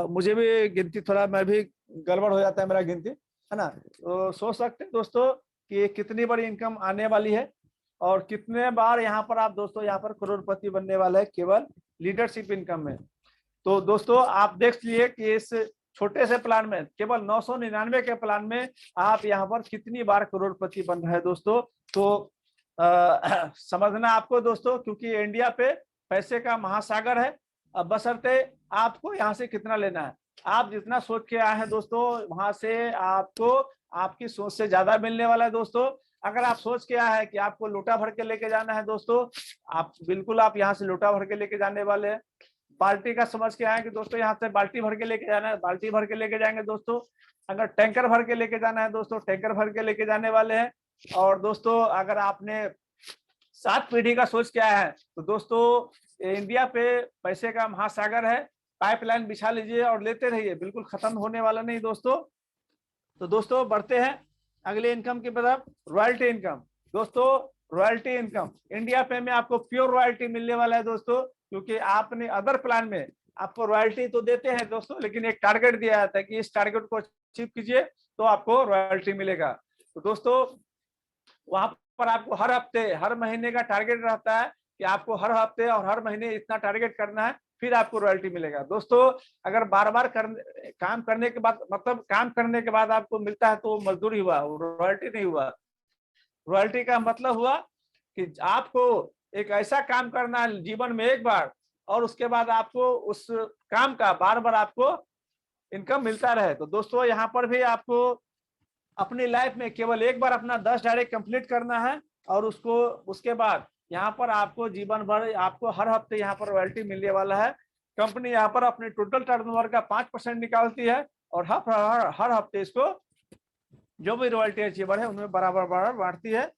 मुझे भी गिनती थोड़ा, मैं भी गड़बड़ हो जाता है मेरा गिनती, है ना। तो सोच सकते हैं दोस्तों कि कितनी बड़ी इनकम आने वाली है और कितने बार यहाँ पर आप दोस्तों यहाँ पर करोड़पति बनने वाले हैं केवल लीडरशिप इनकम में। तो दोस्तों आप देख लिए कि इस छोटे से प्लान में, केवल 999 के प्लान में आप यहाँ पर कितनी बार करोड़पति बन रहे हैं दोस्तों। तो समझना आपको दोस्तों, क्योंकि इंडिया पे पैसे का महासागर है। अब बशर्ते आपको यहाँ से कितना लेना है। आप जितना सोच के आए हैं दोस्तों वहां से आपको आपकी सोच से ज्यादा मिलने वाला है दोस्तों। अगर आप सोच के आए हैं कि आपको लोटा भर के लेके जाना है दोस्तों, आप बिल्कुल आप यहाँ से लोटा भर के लेके जाने वाले हैं। बाल्टी का समझ के आए कि दोस्तों यहाँ से बाल्टी भर के लेके जाना है, बाल्टी भर के लेके जाएंगे दोस्तों। अगर टैंकर भर के लेके जाना है दोस्तों, टैंकर भर के लेके जाने वाले हैं। और दोस्तों अगर आपने 7 पीढ़ी का सोच के आया है तो दोस्तों इंडिया पे पैसे का महासागर है, पाइपलाइन बिछा लीजिए और लेते रहिए, बिल्कुल खत्म होने वाला नहीं दोस्तों। तो दोस्तों बढ़ते हैं अगले इनकम की तरफ, रॉयल्टी इनकम। दोस्तों रॉयल्टी इनकम इंडिया पे में आपको प्योर रॉयल्टी मिलने वाला है दोस्तों, क्योंकि आपने अदर प्लान में आपको रॉयल्टी तो देते हैं दोस्तों, लेकिन एक टारगेट दिया जाता है कि इस टारगेट को अचीव कीजिए तो आपको रॉयल्टी मिलेगा। तो दोस्तों वहां पर आपको हर हफ्ते हर महीने का टारगेट रहता है कि आपको हर हफ्ते और हर महीने इतना टारगेट करना है, फिर आपको रॉयल्टी मिलेगा। दोस्तों अगर बार बार काम करने के बाद, मतलब काम करने के बाद आपको मिलता है तो मजदूरी हुआ, रॉयल्टी नहीं हुआ। रॉयल्टी का मतलब हुआ कि आपको एक ऐसा काम करना है जीवन में एक बार, और उसके बाद आपको उस काम का बार बार आपको इनकम मिलता रहे। तो दोस्तों यहाँ पर भी आपको अपनी लाइफ में केवल एक बार अपना 10 डायरेक्ट कंप्लीट करना है, और उसके बाद यहाँ पर आपको जीवन भर आपको हर हफ्ते यहाँ पर रॉयल्टी मिलने वाला है। कंपनी यहाँ पर अपने टोटल टर्नओवर का 5% निकालती है और हर हफ्ते इसको जो भी रॉयल्टी अचीवर है उनमें बराबर बराबर बांटती है।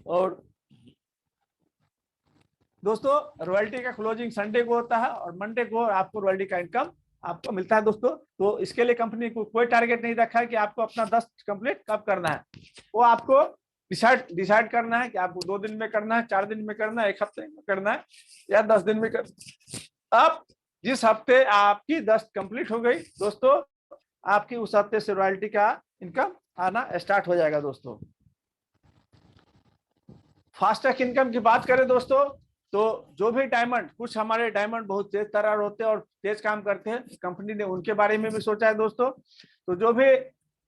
और दोस्तों रॉयल्टी का क्लोजिंग संडे को होता है और मंडे को आपको रॉयल्टी का इनकम आपको मिलता है दोस्तों। तो इसके लिए कंपनी को कोई टारगेट नहीं रखा है कि आपको अपना 10 कंप्लीट कब करना है, वो आपको डिसाइड करना है कि आपको 2 दिन में करना है, 4 दिन में करना है, 1 हफ्ते में करना है या 10 दिन में करना। अब जिस हफ्ते आपकी 10 कंप्लीट हो गई दोस्तों, आपकी उस हफ्ते से रॉयल्टी का इनकम आना स्टार्ट हो जाएगा दोस्तों। फास्ट ट्रैक इनकम की बात करें दोस्तों, तो जो भी डायमंड, कुछ हमारे डायमंड बहुत तेज तर्रार होते हैं और तेज काम करते हैं, कंपनी ने उनके बारे में भी सोचा है दोस्तों। तो जो भी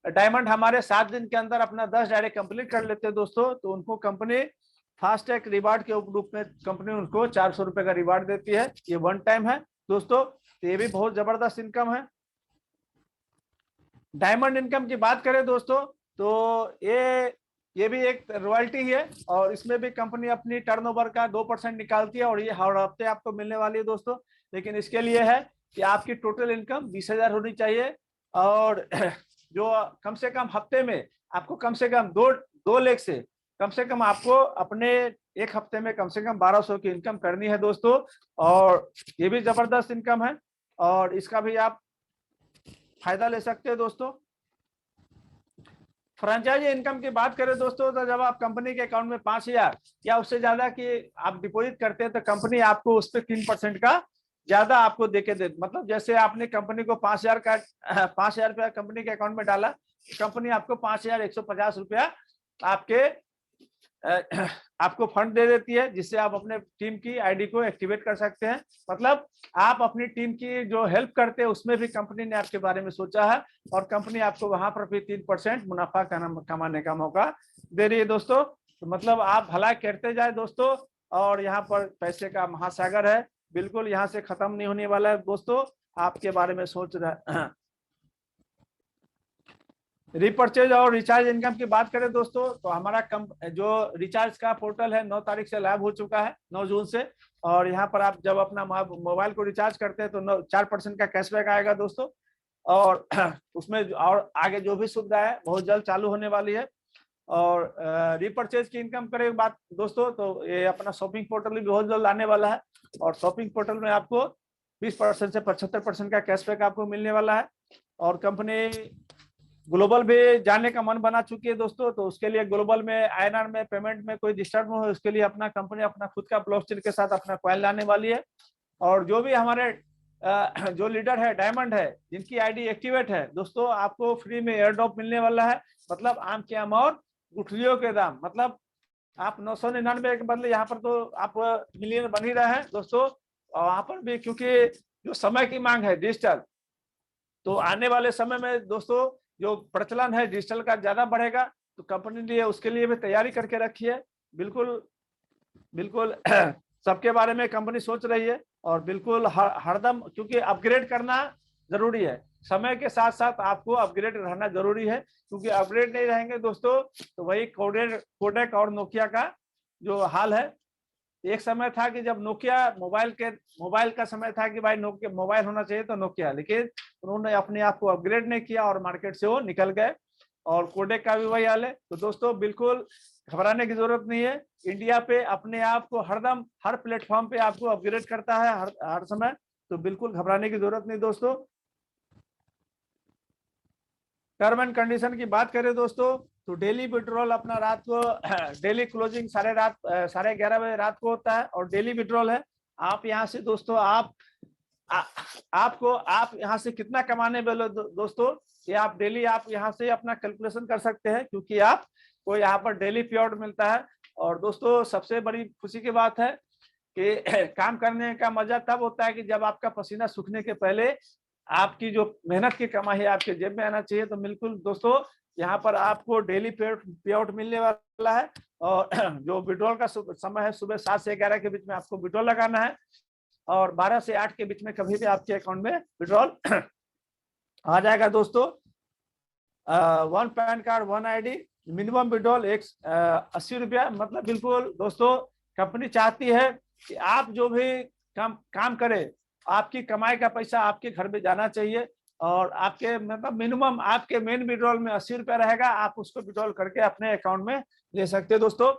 डायमंड हमारे 7 दिन के अंदर अपना 10 डायरेक्ट कंप्लीट कर लेते हैं दोस्तों, तो उनको कंपनी फास्ट ट्रैक रिवार्ड के रूप में कंपनी उनको 400 रुपए का रिवार्ड देती है। ये 1 टाइम है दोस्तों, तो ये भी बहुत जबरदस्त इनकम है। डायमंड इनकम की बात करें दोस्तों, तो ये भी एक रॉयल्टी है और इसमें भी कंपनी अपनी टर्नओवर का 2% निकालती है और ये हर हफ्ते आपको मिलने वाली है दोस्तों। लेकिन इसके लिए है कि आपकी टोटल इनकम 20,000 होनी चाहिए, और जो कम से कम हफ्ते में आपको कम से कम 2 लेख से कम से कम आपको अपने एक हफ्ते में कम से कम 1200 की इनकम करनी है दोस्तों। और ये भी जबरदस्त इनकम है और इसका भी आप फायदा ले सकते हैं दोस्तों। फ्रेंचाइजी इनकम की बात करें दोस्तों, तो जब आप कंपनी के अकाउंट में 5,000 या उससे ज्यादा की आप डिपॉजिट करते हैं तो कंपनी आपको उस पर 3% का ज्यादा आपको देके दे, मतलब जैसे आपने कंपनी को 5,000 रुपया कंपनी के अकाउंट में डाला, कंपनी आपको 5,150 रुपया आपको फंड दे देती है, जिससे आप अपने टीम की आईडी को एक्टिवेट कर सकते हैं। मतलब आप अपनी टीम की जो हेल्प करते हैं उसमें भी कंपनी ने आपके बारे में सोचा है और कंपनी आपको वहां पर भी 3% मुनाफा कमाने का मौका दे रही है दोस्तों। तो मतलब आप भलाई करते जाए दोस्तों, और यहाँ पर पैसे का महासागर है, बिल्कुल यहाँ से खत्म नहीं होने वाला है दोस्तों। आपके बारे में सोच रहा रिपर्चेज और रिचार्ज इनकम की बात करें दोस्तों, तो हमारा जो रिचार्ज का पोर्टल है 9 तारीख से लाइव हो चुका है, 9 जून से। और यहाँ पर आप जब अपना मोबाइल को रिचार्ज करते हैं तो 4% का कैशबैक आएगा दोस्तों। और उसमें और आगे जो भी सुविधा है बहुत जल्द चालू होने वाली है। और रिपर्चेज की इनकम करें बात दोस्तों, तो ये अपना शॉपिंग पोर्टल भी बहुत जल्द आने वाला है और शॉपिंग पोर्टल में आपको 20% से 75% का कैशबैक आपको मिलने वाला है। और कंपनी ग्लोबल भी जाने का मन बना चुकी है दोस्तों, तो उसके लिए ग्लोबल में INR में पेमेंट में कोई डिस्टर्ब हो, उसके लिए अपना कंपनी अपना खुद का ब्लॉकचेन के साथ अपना कॉइन लाने वाली है। और जो भी हमारे जो लीडर है डायमंड है, जिनकी आईडी एक्टिवेट है दोस्तों, आपको फ्री में एयर ड्रॉप मिलने वाला है। मतलब आम के आम और गुठलियों के दाम, मतलब आप 999 के बदले यहाँ पर तो आप मिलियन बन ही रहे हैं दोस्तों। और वहां पर भी क्योंकि जो समय की मांग है डिजिटल, तो आने वाले समय में दोस्तों जो प्रचलन है डिजिटल का ज्यादा बढ़ेगा, तो कंपनी लिए उसके लिए भी तैयारी करके रखी है। बिल्कुल बिल्कुल सबके बारे में कंपनी सोच रही है, और बिल्कुल हरदम, क्योंकि अपग्रेड करना जरूरी है। समय के साथ साथ आपको अपग्रेड रहना जरूरी है, क्योंकि अपग्रेड नहीं रहेंगे दोस्तों तो वही कोडेक और नोकिया का जो हाल है। एक समय था कि जब नोकिया मोबाइल का समय था कि भाई नोकिया मोबाइल होना चाहिए तो नोकिया, लेकिन उन्होंने अपने आप को अपग्रेड नहीं किया और मार्केट से वो निकल गए। और कोडेक का भी वही हाल है। तो दोस्तों बिल्कुल घबराने की जरूरत नहीं है। इंडिया पे अपने आप को हरदम हर प्लेटफॉर्म पे आपको अपग्रेड करता है हर समय, तो बिल्कुल घबराने की जरूरत नहीं दोस्तों। टर्म एंड कंडीशन की बात करें दोस्तों, तो डेली विड्रॉल अपना रात को डेली क्लोजिंग 11:30 बजे रात को होता है, और डेली विड्रॉल है। आप यहाँ से दोस्तों आप यहाँ से कितना कमाने वाले दोस्तों, ये आप डेली आप यहाँ से अपना कैलकुलेशन कर सकते हैं, क्योंकि आपको यहाँ पर डेली पे आउट मिलता है। और दोस्तों सबसे बड़ी खुशी की बात है कि काम करने का मजा तब होता है कि जब आपका पसीना सूखने के पहले आपकी जो मेहनत की कमाई है आपके जेब में आना चाहिए। तो बिल्कुल दोस्तों यहाँ पर आपको डेली पे आउट मिलने वाला है। और जो विड्रॉल का समय है सुबह 7 से 11 के बीच में आपको विड्रॉल लगाना है, और 12 से 8 के बीच में कभी भी आपके अकाउंट में विड्रॉल आ जाएगा दोस्तों। 1 pan card 1 ID, minimum withdrawal 80 रुपया। मतलब बिल्कुल दोस्तों कंपनी चाहती है कि आप जो भी काम करे, आपकी कमाई का पैसा आपके घर में जाना चाहिए, और आपके मतलब मिनिमम आपके मेन विड्रॉल में 80 रुपया रहेगा, आप उसको विड्रॉल करके अपने अकाउंट में ले सकते हैं दोस्तों।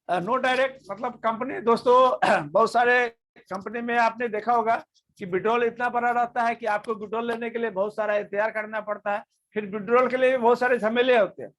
नो डायरेक्ट, मतलब कंपनी दोस्तों बहुत सारे कंपनी में आपने देखा होगा कि विड्रॉल इतना बड़ा रहता है कि आपको विड्रॉल लेने के लिए बहुत सारा इंतजार करना पड़ता है। फिर विड्रॉल के लिए भी बहुत सारे झमेले होते हैं।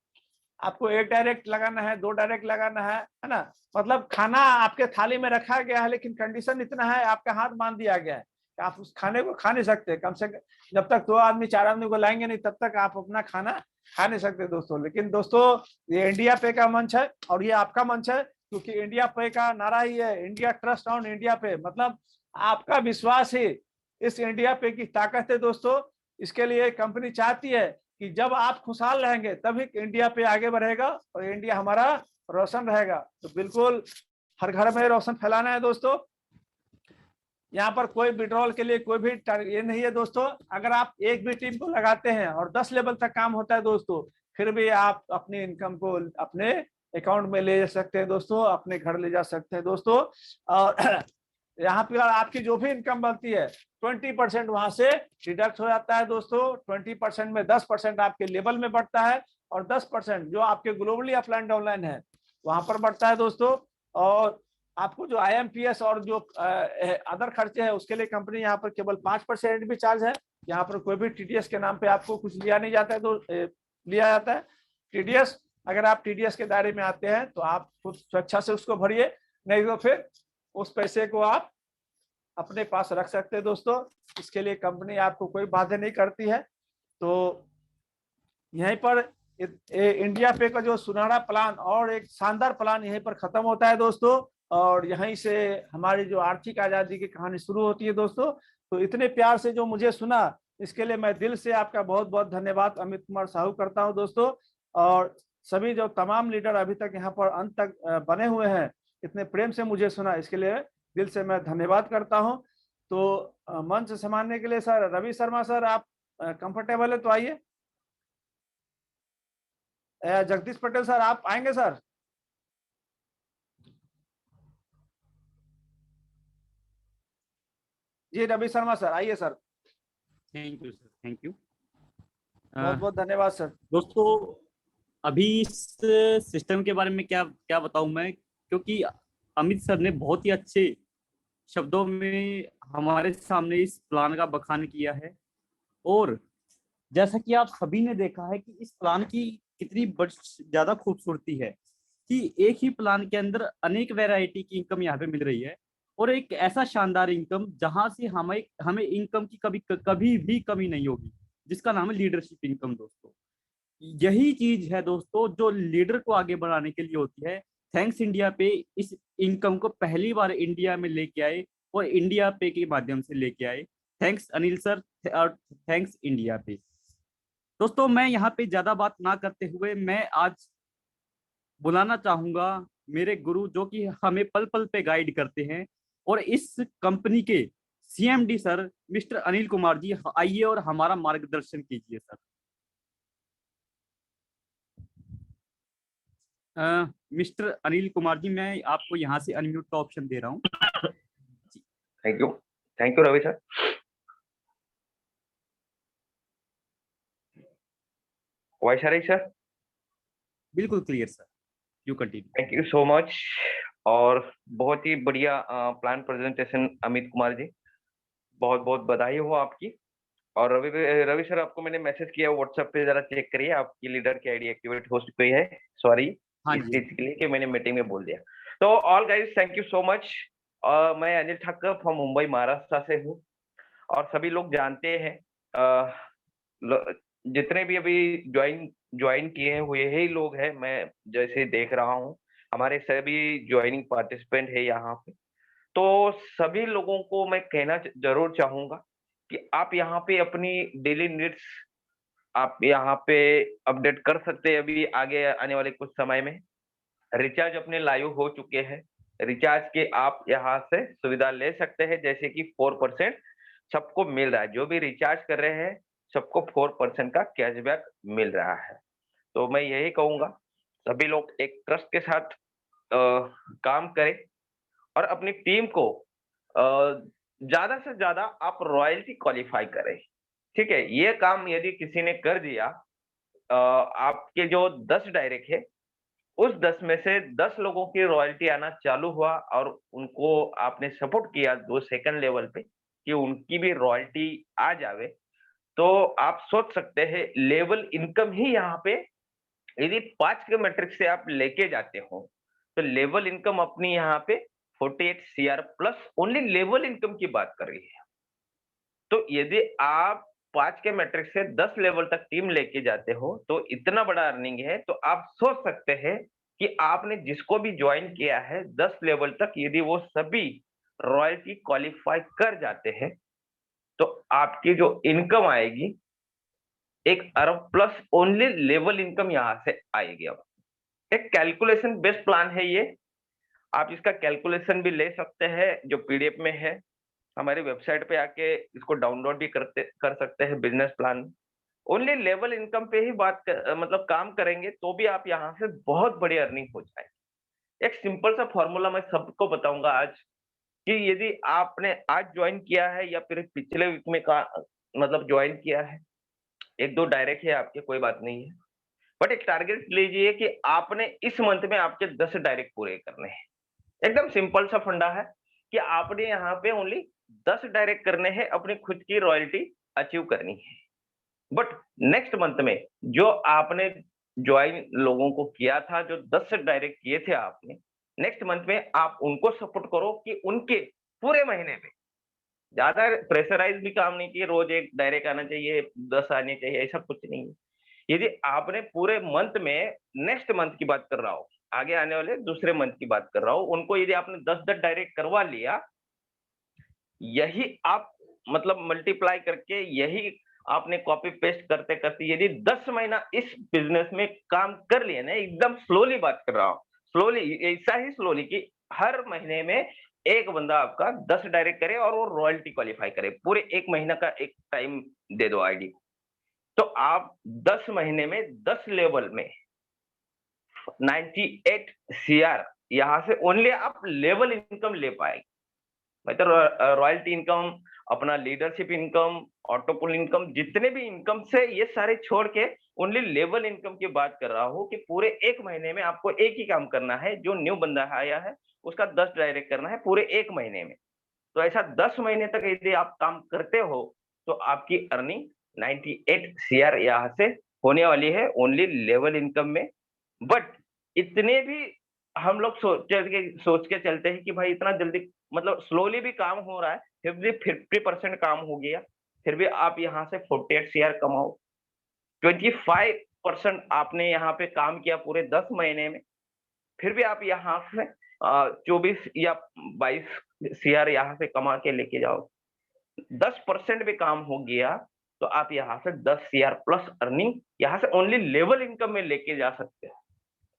आपको 1 डायरेक्ट लगाना है, 2 डायरेक्ट लगाना है ना। मतलब खाना आपके थाली में रखा गया है, लेकिन कंडीशन इतना है, आपका हाथ बांध दिया गया है कि आप उस खाने को खा नहीं सकते। कम से कम जब तक 2 आदमी 4 आदमी को लाएंगे नहीं, तब तक आप अपना खाना खा नहीं सकते दोस्तों। लेकिन दोस्तों ये इंडिया पे का मंच है, और ये आपका मंच है, क्योंकि इंडिया पे का नारा ही है इंडिया ट्रस्ट ऑन इंडिया पे। मतलब आपका विश्वास ही इस इंडिया पे की ताकत है दोस्तों। इसके लिए कंपनी चाहती है कि जब आप खुशहाल रहेंगे तभी इंडिया पे आगे बढ़ेगा, और इंडिया हमारा रोशन रहेगा। तो बिल्कुल हर घर में रोशन फैलाना है दोस्तों। यहाँ पर कोई विड्रॉल के लिए कोई भी ये नहीं है दोस्तों। अगर आप एक भी टीम को लगाते हैं और 10 लेवल तक काम होता है दोस्तों, फिर भी आप अपनी इनकम को अपने अकाउंट में ले जा सकते हैं दोस्तों, अपने घर ले जा सकते हैं दोस्तों। और यहाँ पर आपकी जो भी इनकम बनती है 20% वहां से डिडक्ट हो जाता है दोस्तों। 20% में 10% आपके लेवल में बढ़ता है, और 10% जो आपके ग्लोबली ऑफलाइन डाउनलाइन है वहां पर बढ़ता है दोस्तों। और आपको जो IMPS और जो अदर खर्चे हैं उसके लिए कंपनी यहाँ पर केवल 5% भी चार्ज है। यहाँ पर कोई भी TDS के नाम पे आपको कुछ लिया नहीं जाता है, तो लिया जाता है TDS। अगर आप TDS के दायरे में आते हैं तो आप खुद स्वेच्छा से उसको भरिए, नहीं तो फिर उस पैसे को आप अपने पास रख सकते हैं दोस्तों। इसके लिए कंपनी आपको कोई बाधा नहीं करती है। तो यहीं पर इंडिया पे का जो सुनहरा प्लान और एक शानदार प्लान यहीं पर खत्म होता है दोस्तों, और यहीं से हमारी जो आर्थिक आजादी की कहानी शुरू होती है दोस्तों। तो इतने प्यार से जो मुझे सुना, इसके लिए मैं दिल से आपका बहुत बहुत धन्यवाद अमित कुमार साहू करता हूं दोस्तों। और सभी जो तमाम लीडर अभी तक यहाँ पर अंत तक बने हुए हैं, इतने प्रेम से मुझे सुना, इसके लिए दिल से मैं धन्यवाद करता हूं। तो मंच संभालने के लिए सर रवि शर्मा सर, आप कंफर्टेबल है तो आइए। जगदीश पटेल सर, आप आएंगे सर? जी रवि शर्मा सर, आइए sir. Thank you sir, thank you. बहुत बहुत धन्यवाद सर। दोस्तों अभी इस सिस्टम के बारे में क्या क्या बताऊं मैं, क्योंकि अमित सर ने बहुत ही अच्छे शब्दों में हमारे सामने इस प्लान का बखान किया है। और जैसा कि आप सभी ने देखा है कि इस प्लान की कितनी ज्यादा खूबसूरती है कि एक ही प्लान के अंदर अनेक वैरायटी की इनकम यहाँ पे मिल रही है, और एक ऐसा शानदार इनकम जहां से हमें हमें इनकम की कभी भी कमी नहीं होगी, जिसका नाम है लीडरशिप इनकम दोस्तों। यही चीज है दोस्तों जो लीडर को आगे बढ़ाने के लिए होती है। थैंक्स इंडिया पे इस इनकम को पहली बार इंडिया में लेके आए और इंडिया पे के माध्यम से लेके आए। थैंक्स अनिल सर और थैंक्स इंडिया पे। दोस्तों मैं यहाँ पे ज्यादा बात ना करते हुए मैं आज बुलाना चाहूंगा मेरे गुरु जो कि हमें पल पल पे गाइड करते हैं, और इस कंपनी के CMD sir mister Anil Kumar ji, आइए और हमारा मार्गदर्शन कीजिए सर। मिस्टर अनिल कुमार जी, मैं आपको यहाँ से अनम्यूट का ऑप्शन दे रहा हूँ। Thank you Ravi sir. Voice आ रही सर? बिल्कुल clear sir, you continue. Thank you so much. और बहुत ही बढ़िया प्लान प्रेजेंटेशन अमित कुमार जी, बहुत बहुत बधाई हो आपकी। और रवि सर, आपको मैंने मैसेज किया व्हाट्सएप पे, जरा चेक करिए आपकी लीडर की आईडी एक्टिवेट हो चुकी है। सॉरी हाँ इस जी। चीज के लिए कि मैंने मीटिंग में बोल दिया। तो all guys, thank you so much. मैं अनिल ठाकर फ्रॉम मुंबई महाराष्ट्र से हूँ, और सभी लोग जानते हैं जितने भी अभी ज्वाइन किए हुए ही लोग हैं, मैं जैसे देख रहा हूँ हमारे सभी ज्वाइनिंग पार्टिसिपेंट है यहाँ पे। तो सभी लोगों को मैं कहना जरूर चाहूंगा कि आप यहाँ पे अपनी डेली नीड्स आप यहाँ पे अपडेट कर सकते हैं। अभी आगे आने वाले कुछ समय में रिचार्ज अपने लाइव हो चुके हैं। रिचार्ज के आप यहाँ से सुविधा ले सकते हैं, जैसे कि 4% सबको मिल रहा है। जो भी रिचार्ज कर रहे हैं सबको 4% का कैशबैक मिल रहा है। तो मैं यही कहूंगा सभी लोग एक ट्रस्ट के साथ काम करें, और अपनी टीम को ज्यादा से ज्यादा आप रॉयल्टी क्वालिफाई करें। ठीक है, ये काम यदि किसी ने कर दिया, आपके जो 10 डायरेक्ट है उस 10 में से 10 लोगों की रॉयल्टी आना चालू हुआ, और उनको आपने सपोर्ट किया 2 सेकंड लेवल पे कि उनकी भी रॉयल्टी आ जावे, तो आप सोच सकते हैं लेवल इनकम ही यहाँ पे यदि 5 के मैट्रिक से आप लेके जाते हो, तो लेवल इनकम अपनी यहाँ पे 48 CR plus only level income की बात कर रही है। तो यदि आप 5 के मैट्रिक से 10 लेवल तक टीम लेके जाते हो तो इतना बड़ा अर्निंग है। तो आप सोच सकते हैं कि आपने जिसको भी ज्वाइन किया है 10 लेवल तक, यदि वो सभी रॉयल्टी क्वालिफाई कर जाते हैं, तो आपकी जो इनकम आएगी 1 अरब प्लस ओनली लेवल इनकम यहां से आएगी। अब एक कैलकुलेशन बेस्ड प्लान है ये, आप इसका कैलकुलेशन भी ले सकते हैं जो पीडीएफ में है। हमारी वेबसाइट पे आके इसको डाउनलोड भी कर सकते हैं business plan. Only level income पे ही मतलब काम करेंगे तो भी आप यहाँ से बहुत बड़ी अर्निंग हो जाए। एक सिंपल सा फॉर्मूला मैं सबको बताऊंगा आज, कि यदि आपने आज ज्वाइन किया है या फिर पिछले वीक में का मतलब ज्वाइन किया है, 1-2 डायरेक्ट है आपके, कोई बात नहीं है, बट एक टारगेट लीजिए कि आपने इस मंथ में आपके 10 डायरेक्ट पूरे करने हैं। एकदम सिंपल सा फंडा है कि आपने यहाँ पे ओनली 10 डायरेक्ट करने हैं, अपनी खुद की रॉयल्टी अचीव करनी है। बट नेक्स्ट मंथ में जो आपने ज्वाइन लोगों को किया था, जो 10 डायरेक्ट किए थे आपने, नेक्स्ट मंथ में आप उनको सपोर्ट करो कि उनके पूरे महीने में ज्यादा प्रेशराइज भी काम नहीं किए, रोज एक डायरेक्ट आना चाहिए, 10 आने चाहिए, ऐसा कुछ नहीं है। यदि आपने पूरे मंथ में, नेक्स्ट मंथ की बात कर रहा हूँ, आगे आने वाले दूसरे मंथ की बात कर रहा हूँ, उनको यदि आपने 10 डायरेक्ट करवा लिया, यही आप मतलब मल्टीप्लाई करके, यही आपने कॉपी पेस्ट करते करते यदि 10 महीना इस बिजनेस में काम कर लिया ना, एकदम स्लोली बात कर रहा हूँ, स्लोली, ऐसा ही स्लोली कि हर महीने में एक बंदा आपका 10 डायरेक्ट करे और वो रॉयल्टी क्वालिफाई करे, पूरे 1 महीना का एक टाइम दे दो आईडी को, तो आप 10 महीने में 10 लेवल में 98 सीआर यहाँ से ओनली आप लेवल इनकम ले पाएंगे। मतलब रॉयल्टी इनकम, अपना लीडरशिप इनकम, ऑटोपुल इनकम, जितने भी इनकम से ये सारे छोड़ के ओनली लेवल इनकम की बात कर रहा हूँ कि पूरे 1 महीने में आपको एक ही काम करना है, जो न्यू बंदा आया है उसका 10 डायरेक्ट करना है पूरे 1 महीने में। तो ऐसा 10 महीने तक यदि आप काम करते हो तो आपकी अर्निंग 98 सीआर यहाँ से होने वाली है ओनली लेवल इनकम में। बट इतने भी हम लोग सोच के चलते हैं कि भाई इतना जल्दी मतलब स्लोली भी काम हो रहा है, फिर भी 50% काम हो गया, फिर भी आप यहाँ से 48 सीआर कमाओ। 25% आपने यहाँ पे काम किया पूरे 10 महीने में, फिर भी आप यहाँ से 24 या 22 सीआर यहाँ से कमा के लेके जाओ। 10% भी काम हो गया तो आप यहाँ से 10 सीआर प्लस अर्निंग यहाँ से ओनली लेवल इनकम में लेके जा सकते हो।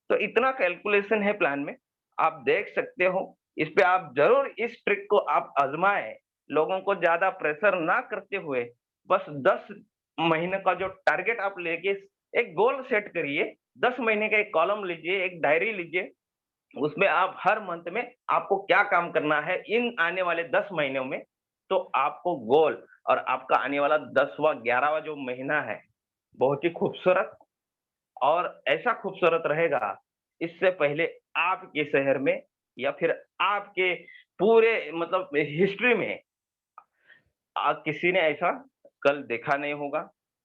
तो इतना कैलकुलेशन है प्लान में, आप देख सकते हो। इस पे आप जरूर इस ट्रिक को आप आजमाएं, लोगों को ज्यादा प्रेशर ना करते हुए बस 10 महीने का जो टारगेट आप लेके एक गोल सेट करिए। 10 महीने का एक कॉलम लीजिए, एक डायरी लीजिए, उसमें आप हर मंथ में आपको क्या काम करना है इन आने वाले 10 महीनों में, तो आपको गोल और आपका आने वाला 10वां 11वां जो महीना है बहुत ही खूबसूरत और ऐसा खूबसूरत रहेगा, इससे पहले आपके शहर में या फिर आपके पूरे मतलब हिस्ट्री में किसी ने ऐसा कल देखा नहीं होगा।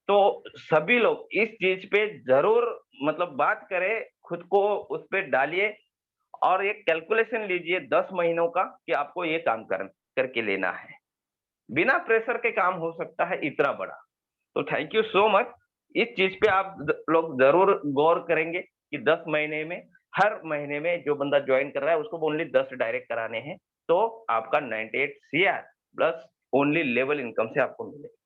तो सभी लोग इस चीज पे जरूर मतलब बात करें, खुद को उस पे डालिए और एक कैलकुलेशन लीजिए 10 महीनों का कि आपको ये काम करके लेना है। बिना प्रेशर के काम हो सकता है इतना बड़ा। तो थैंक यू सो मच। इस चीज पे आप लोग जरूर गौर करेंगे कि 10 महीने में हर महीने में जो बंदा ज्वाइन कर रहा है उसको ओनली 10 डायरेक्ट कराने हैं, तो आपका 98 CR plus only level income से आपको मिलेगा।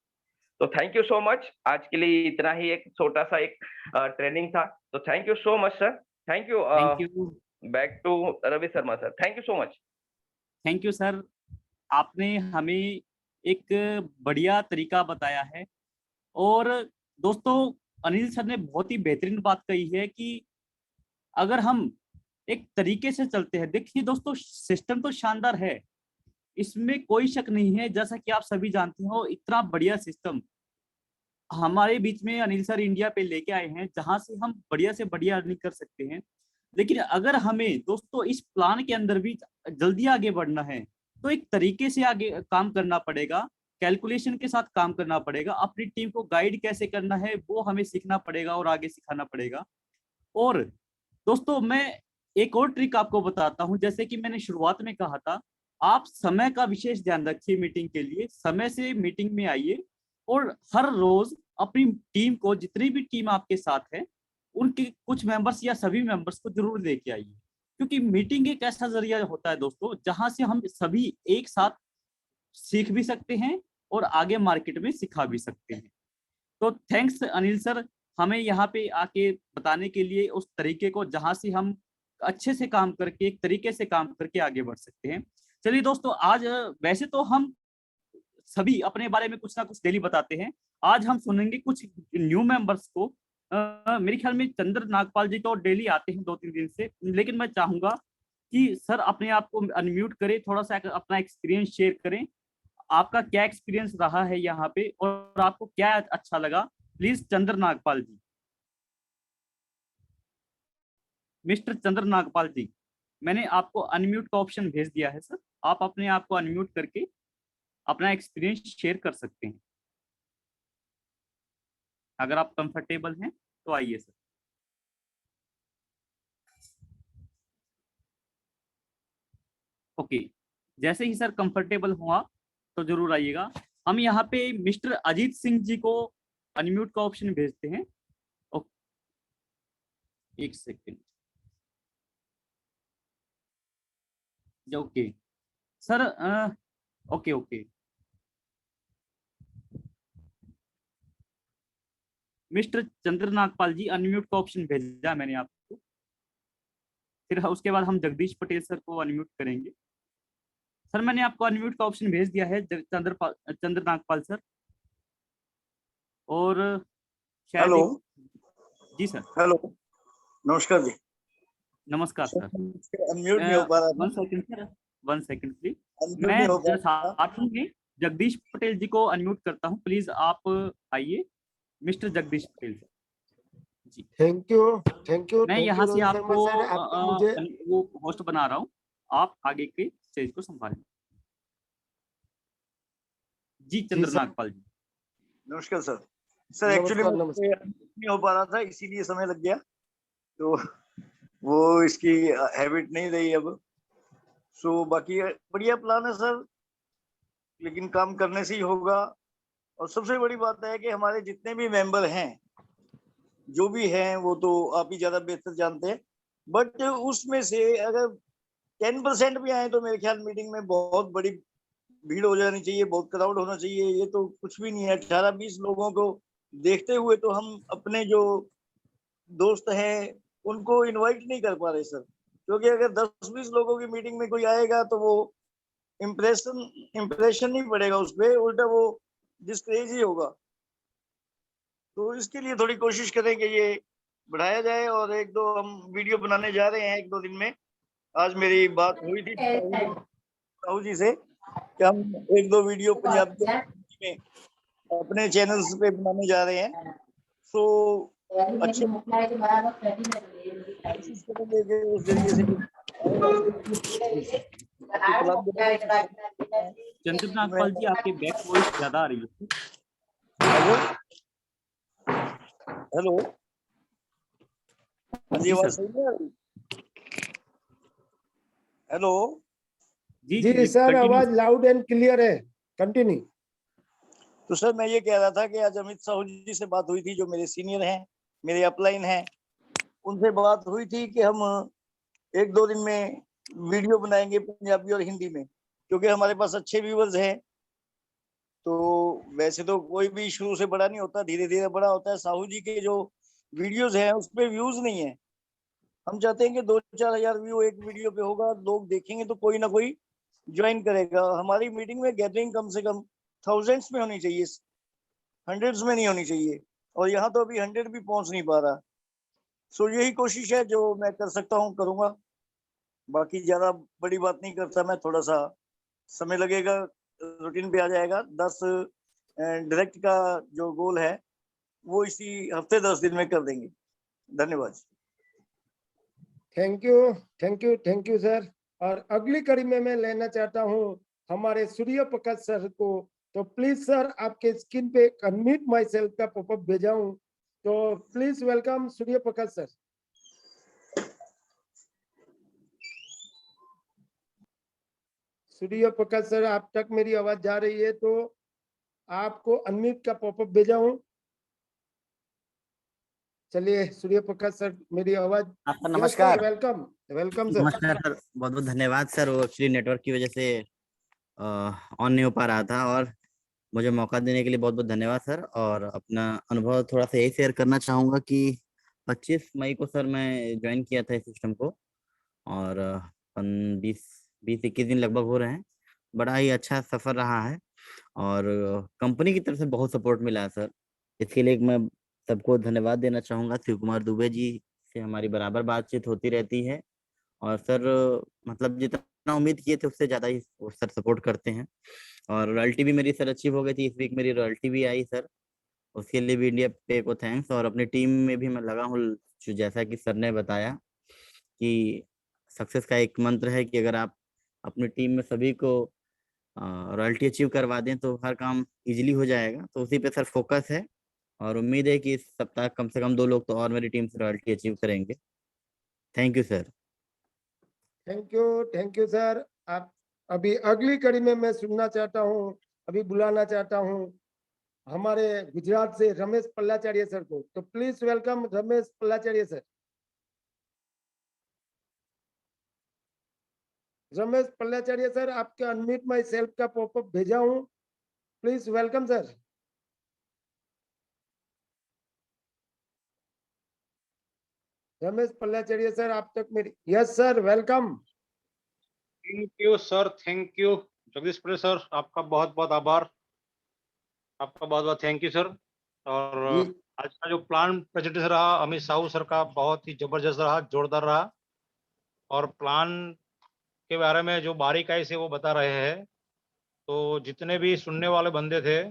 तो थैंक यू सो मच। आज के लिए इतना ही, एक छोटा सा एक ट्रेनिंग था। तो thank you so much sir. Thank you. Thank you. Back to Ravi Sharma sir. Thank you so much. Thank you sir, आपने हमें एक बढ़िया तरीका बताया है। और दोस्तों, अनिल सर ने बहुत ही बेहतरीन बात कही है कि अगर हम एक तरीके से चलते हैं, देखिए दोस्तों सिस्टम तो शानदार है, इसमें कोई शक नहीं है। जैसा कि आप सभी जानते हो, इतना बढ़िया सिस्टम हमारे बीच में अनिल सर इंडिया पे लेके आए हैं, जहां से हम बढ़िया से बढ़िया अर्निंग कर सकते हैं। लेकिन अगर हमें दोस्तों इस प्लान के अंदर भी जल्दी आगे बढ़ना है, तो एक तरीके से आगे काम करना पड़ेगा, कैलकुलेशन के साथ काम करना पड़ेगा। अपनी टीम को गाइड कैसे करना है वो हमें सीखना पड़ेगा और आगे सिखाना पड़ेगा। और दोस्तों मैं एक और ट्रिक आपको बताता हूं। जैसे कि मैंने शुरुआत में कहा था, आप समय का विशेष ध्यान रखिए। मीटिंग के लिए समय से मीटिंग में आइए और हर रोज अपनी टीम को, जितनी भी टीम आपके साथ है, उनके कुछ मेंबर्स या सभी मेंबर्स को जरूर लेके आइए। क्योंकि मीटिंग एक ऐसा जरिया होता है दोस्तों, जहां से हम सभी एक साथ सीख भी सकते हैं और आगे मार्केट में सिखा भी सकते हैं। तो थैंक्स अनिल सर, हमें यहाँ पे आके बताने के लिए उस तरीके को, जहां से हम अच्छे से काम करके, एक तरीके से काम करके आगे बढ़ सकते हैं। चलिए दोस्तों, आज वैसे तो हम सभी अपने बारे में कुछ ना कुछ डेली बताते हैं, आज हम सुनेंगे कुछ न्यू मेंबर्स को। मेरे ख्याल में चंद्र नागपाल जी तो डेली आते हैं 2-3 दिन से, लेकिन मैं चाहूंगा कि सर अपने आप को अनम्यूट करें, थोड़ा सा अपना एक्सपीरियंस शेयर करें। आपका क्या एक्सपीरियंस रहा है यहाँ पे और आपको क्या अच्छा लगा, प्लीज चंद्र नागपाल जी। मिस्टर चंद्र नागपाल जी, मैंने आपको अनम्यूट का ऑप्शन भेज दिया है सर, आप अपने आप को अनम्यूट करके अपना एक्सपीरियंस शेयर कर सकते हैं। अगर आप कंफर्टेबल हैं तो आइए सर। ओके, जैसे ही सर कंफर्टेबल हुआ तो जरूर आइएगा। हम यहाँ पे मिस्टर अजीत सिंह जी को अनम्यूट का ऑप्शन भेजते हैं। एक second. Okay sir, okay okay, mister Chandra Nagpal ji, unmute का ऑप्शन भेजा मैंने आपको। फिर उसके बाद हम जगदीश पटेल सर को अनम्यूट करेंगे। सर मैंने आपको अनम्यूट का ऑप्शन भेज दिया है, चंद्र नागपाल सर। और शायद हेलो। जी सर। हेलो, नमस्कार जी। नमस्कार सर। अनम्यूट नहीं हो पा रहा था। 1 second sir, 1 second please. Unmute नहीं हो पा मैं रहा था। साथ में जगदीश पटेल जी को अनम्यूट करता हूँ, प्लीज आप आइए, mister Jagdish Patel sir ji. Thank you. मैं यहाँ से रोहित शर्मा आपको सर, आपने मुझे वो होस्ट बना रहा हूँ, आप आगे के स्टेज को संभालें। जी चंद्र नागपाल जी। नमस्कार सर। सर एक्चुअली नमस्कार। नहीं हो पा रहा था, इसीलिए समय लग गया, तो वो इसकी हैबिट नहीं रही अब। सो बाकी बढ़िया प्लान है सर, लेकिन काम करने से ही होगा। और सबसे बड़ी बात है कि हमारे जितने भी मेंबर हैं, जो भी हैं, वो तो आप ही ज्यादा बेहतर जानते हैं, बट उसमें से अगर 10% भी आए तो मेरे ख्याल मीटिंग में बहुत बड़ी भीड़ हो जानी चाहिए, बहुत क्राउड होना चाहिए। ये तो कुछ भी नहीं है। 18-20 लोगों को देखते हुए तो हम अपने जो दोस्त हैं उनको इनवाइट नहीं कर पा रहे सर, क्योंकि अगर 10-20 लोगों की मीटिंग में कोई आएगा तो वो इम्प्रेशन नहीं पड़ेगा उस पर, उल्टा वो डिस्करेज ही होगा। तो इसके लिए थोड़ी कोशिश करें कि ये बढ़ाया जाए, और एक दो हम वीडियो बनाने जा रहे हैं 1-2 दिन में। आज मेरी बात हुई थी साहू जी से कि हम 1-2 वीडियो पंजाबी में अपने चैनल्स पे बनाने जा रहे हैं। सो अच्छी कोशिश करेंगे कि उस जरिए से चंद्र नागपाल जी आपकी बैक वॉइस ज्यादा आ रही है। हेलो, हाँ जी, जी आवाज सर। सही है? हेलो, जी सर, आवाज लाउड एंड क्लियर है, कंटिन्यू। तो सर मैं ये कह रहा था कि आज अमित साहू जी से बात हुई थी, जो मेरे सीनियर हैं, मेरे अपलाइन हैं, उनसे बात हुई थी कि हम 1-2 दिन में वीडियो बनाएंगे पंजाबी और हिंदी में, क्योंकि हमारे पास अच्छे व्यूवर्स हैं। तो वैसे तो कोई भी शुरू से बड़ा नहीं होता, धीरे धीरे बड़ा होता है। साहू जी के जो वीडियोस हैं उस पे व्यूज नहीं है। हम चाहते हैं कि 2-4 हजार व्यू एक वीडियो पे होगा, लोग देखेंगे तो कोई ना कोई ज्वाइन करेगा। हमारी मीटिंग में गैदरिंग कम से कम थाउजेंड्स में होनी चाहिए, हंड्रेड्स में नहीं होनी चाहिए, और यहाँ तो अभी 100 भी पहुंच नहीं पा रहा। सो यही कोशिश है, जो मैं कर सकता हूँ करूंगा। बाकी ज्यादा बड़ी बात नहीं करता मैं, थोड़ा सा समय लगेगा, रूटीन पे आ जाएगा। 10 डायरेक्ट का जो गोल है वो इसी हफ्ते 10 दिन में कर देंगे। धन्यवाद। Thank you, thank you, thank you sir. और अगली कड़ी में मैं लेना चाहता हूँ हमारे सूर्य प्रकाश सर को। तो प्लीज सर, आपके स्क्रीन पे अनम्यूट माई सेल्फ का पॉपअप भेजा हूँ, तो please welcome Surya Prakash sir. Surya Prakash sir, आप तक मेरी आवाज जा रही है तो आपको अनम्यूट का पॉपअप भेजा हूँ। चलिए सूर्य प्रकाश सर, मेरी आवाज। आपका नमस्कार। Welcome, welcome sir. नमस्कार सर, बहुत बहुत धन्यवाद सर। वो एक्चुअली नेटवर्क की वजह से ऑन नहीं हो पा रहा था, और मुझे मौका देने के लिए बहुत बहुत धन्यवाद सर। और अपना अनुभव थोड़ा सा यही शेयर करना चाहूँगा कि 25 मई को सर मैं ज्वाइन किया था इस सिस्टम को, और 20-21 दिन लगभग हो रहे हैं। बड़ा ही अच्छा सफ़र रहा है, और कंपनी की तरफ से बहुत सपोर्ट मिला है सर। इसके लिए मैं सबको धन्यवाद देना चाहूँगा। शिव कुमार दुबे जी से हमारी बराबर बातचीत होती रहती है, और सर मतलब जितना उम्मीद किए थे उससे ज़्यादा ही वो सर सपोर्ट करते हैं। और रॉयल्टी भी मेरी सर अचीव हो गई थी, इस वीक मेरी रॉयल्टी भी आई सर, उसके लिए भी इंडिया पे को थैंक्स। और अपनी टीम में भी मैं लगा हूँ, जो जैसा कि सर ने बताया कि सक्सेस का एक मंत्र है कि अगर आप अपनी टीम में सभी को रॉयल्टी अचीव करवा दें तो हर काम इजीली हो जाएगा। तो उसी पे सर फोकस है, और उम्मीद है कि इस सप्ताह कम से कम 2 लोग तो और मेरी टीम से रॉयल्टी अचीव करेंगे। Thank you sir. Thank you sir. आप अभी अगली कड़ी में मैं सुनना चाहता हूँ, अभी बुलाना चाहता हूँ हमारे गुजरात से रमेश पल्लाचार्य सर को। तो please welcome Ramesh Pallacharya sir. Ramesh Pallacharya sir, आपके अनम्यूट माई सेल्फ का पॉपअप भेजा हूँ, please welcome sir. Ramesh Pallacharya sir, आप तक मेरी। Yes sir, welcome. Thank you sir, thank you Jagdish Patel sir, आपका बहुत बहुत आभार, आपका बहुत बहुत थैंक यू सर। और आज का जो प्लान प्रेजेंटेशन रहा अमित साहू सर का, बहुत ही जबरदस्त रहा, जोरदार रहा। और प्लान के बारे में जो बारीकाई से वो बता रहे हैं, तो जितने भी सुनने वाले बंदे थे,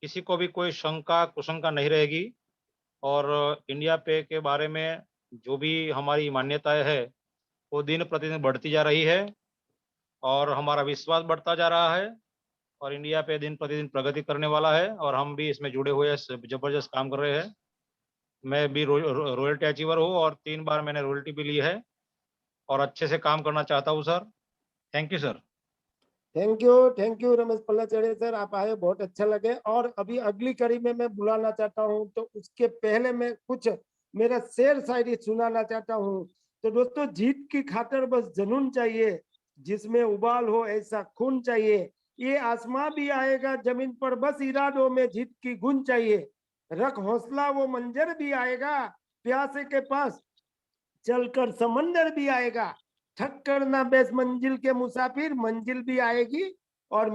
किसी को भी कोई शंका कुशंका नहीं रहेगी। और इंडिया पे के बारे में जो भी हमारी मान्यताएं है वो दिन प्रतिदिन बढ़ती जा रही है, और हमारा विश्वास बढ़ता जा रहा है। और इंडिया पे दिन प्रतिदिन प्रगति करने वाला है और हम भी इसमें जुड़े हुए जबरदस्त काम कर रहे हैं। मैं भी रॉयल्टी अचीवर हूँ और 3 बार मैंने रॉयल्टी भी ली है और अच्छे से काम करना चाहता हूँ sir. Thank you sir. Thank you Ramesh Pallachade sir, आप आए, बहुत अच्छा लगे। और अभी अगली कड़ी में मैं बुलाना चाहता हूं, तो उसके पहले मैं कुछ मेरा शेर शायरी सुनाना चाहता हूं। तो दोस्तों, जीत की खातिर बस जुनून चाहिए, जिसमें उबाल हो ऐसा खून चाहिए। ये आसमां भी आएगा जमीन पर, बस इरादों में जीत की गुन चाहिए। रख हौसला, वो मंजर भी आएगा, प्यासे के पास चलकर समंदर भी आएगा। थक कर ना बेस मंजिल के मुसाफिर, मंजिल भी आएगी और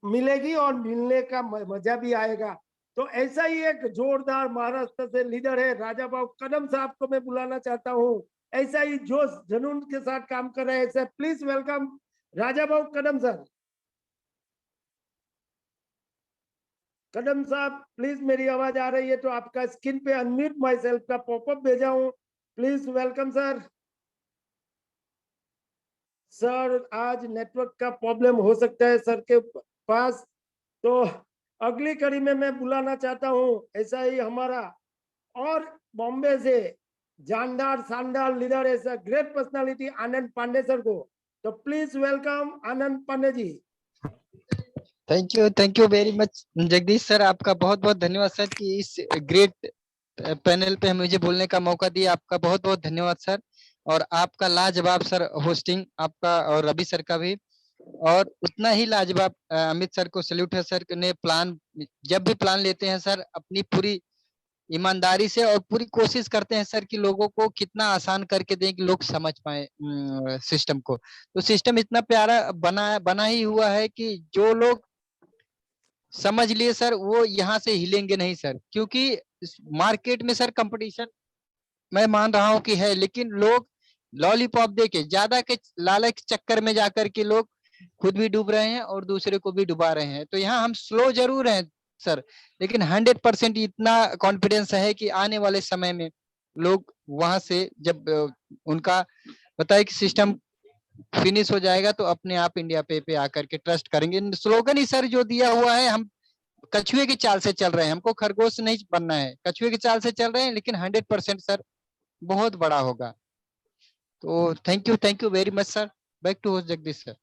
मिलेगी और मिलने का मजा भी आएगा। तो ऐसा ही एक जोरदार महाराष्ट्र से लीडर है राजा भाऊ कदम साहब को मैं बुलाना चाहता हूँ। ऐसा ही जोश जुनून के साथ काम कर रहे हैं, ऐसे प्लीज वेलकम राजा भाऊ कदम सर। कदम साहब प्लीज, मेरी आवाज आ रही है तो आपका स्क्रीन पे अनम्यूट माई सेल्फ का पॉपअप भेजा हूँ, प्लीज वेलकम सर। सर आज नेटवर्क का प्रॉब्लम हो सकता है सर के पास, तो अगली कड़ी में मैं बुलाना चाहता हूं ऐसा ही हमारा और बॉम्बे से जानदार शानदार लीडर, ऐसा great personality Anand Pandey sir को। तो please welcome Anand Pandey ji. Thank you very much Jagdish sir, आपका बहुत बहुत धन्यवाद सर कि इस ग्रेट पैनल पे मुझे बोलने का मौका दिया। आपका बहुत बहुत धन्यवाद सर। और आपका लाजवाब सर होस्टिंग आपका और रवि सर का भी, और उतना ही लाजवाब अमित सर को सैल्यूट है सर ने। प्लान जब भी प्लान लेते हैं सर अपनी पूरी ईमानदारी से और पूरी कोशिश करते हैं सर कि लोगों को कितना आसान करके दें कि लोग समझ पाए सिस्टम को। तो सिस्टम इतना प्यारा बना ही हुआ है कि जो लोग समझ लिए सर वो यहाँ से हिलेंगे नहीं सर, क्योंकि मार्केट में सर कंपटीशन मैं मान रहा हूँ कि है, लेकिन लोग लॉलीपॉप देके ज्यादा के लालच चक्कर में जाकर के लोग खुद भी डूब रहे हैं और दूसरे को भी डुबा रहे हैं। तो यहाँ हम स्लो जरूर हैं सर, लेकिन 100% इतना कॉन्फिडेंस है कि आने वाले समय में लोग वहां से जब उनका बताए कि सिस्टम फिनिश हो जाएगा तो अपने आप इंडिया पे आकर के ट्रस्ट करेंगे। स्लोगन ही सर जो दिया हुआ है, हम कछुए की चाल से चल रहे हैं, हमको खरगोश नहीं बनना है, कछुए की चाल से चल रहे हैं, लेकिन 100% सर बहुत बड़ा होगा। तो thank you very much sir. Back to host Jagdish sir.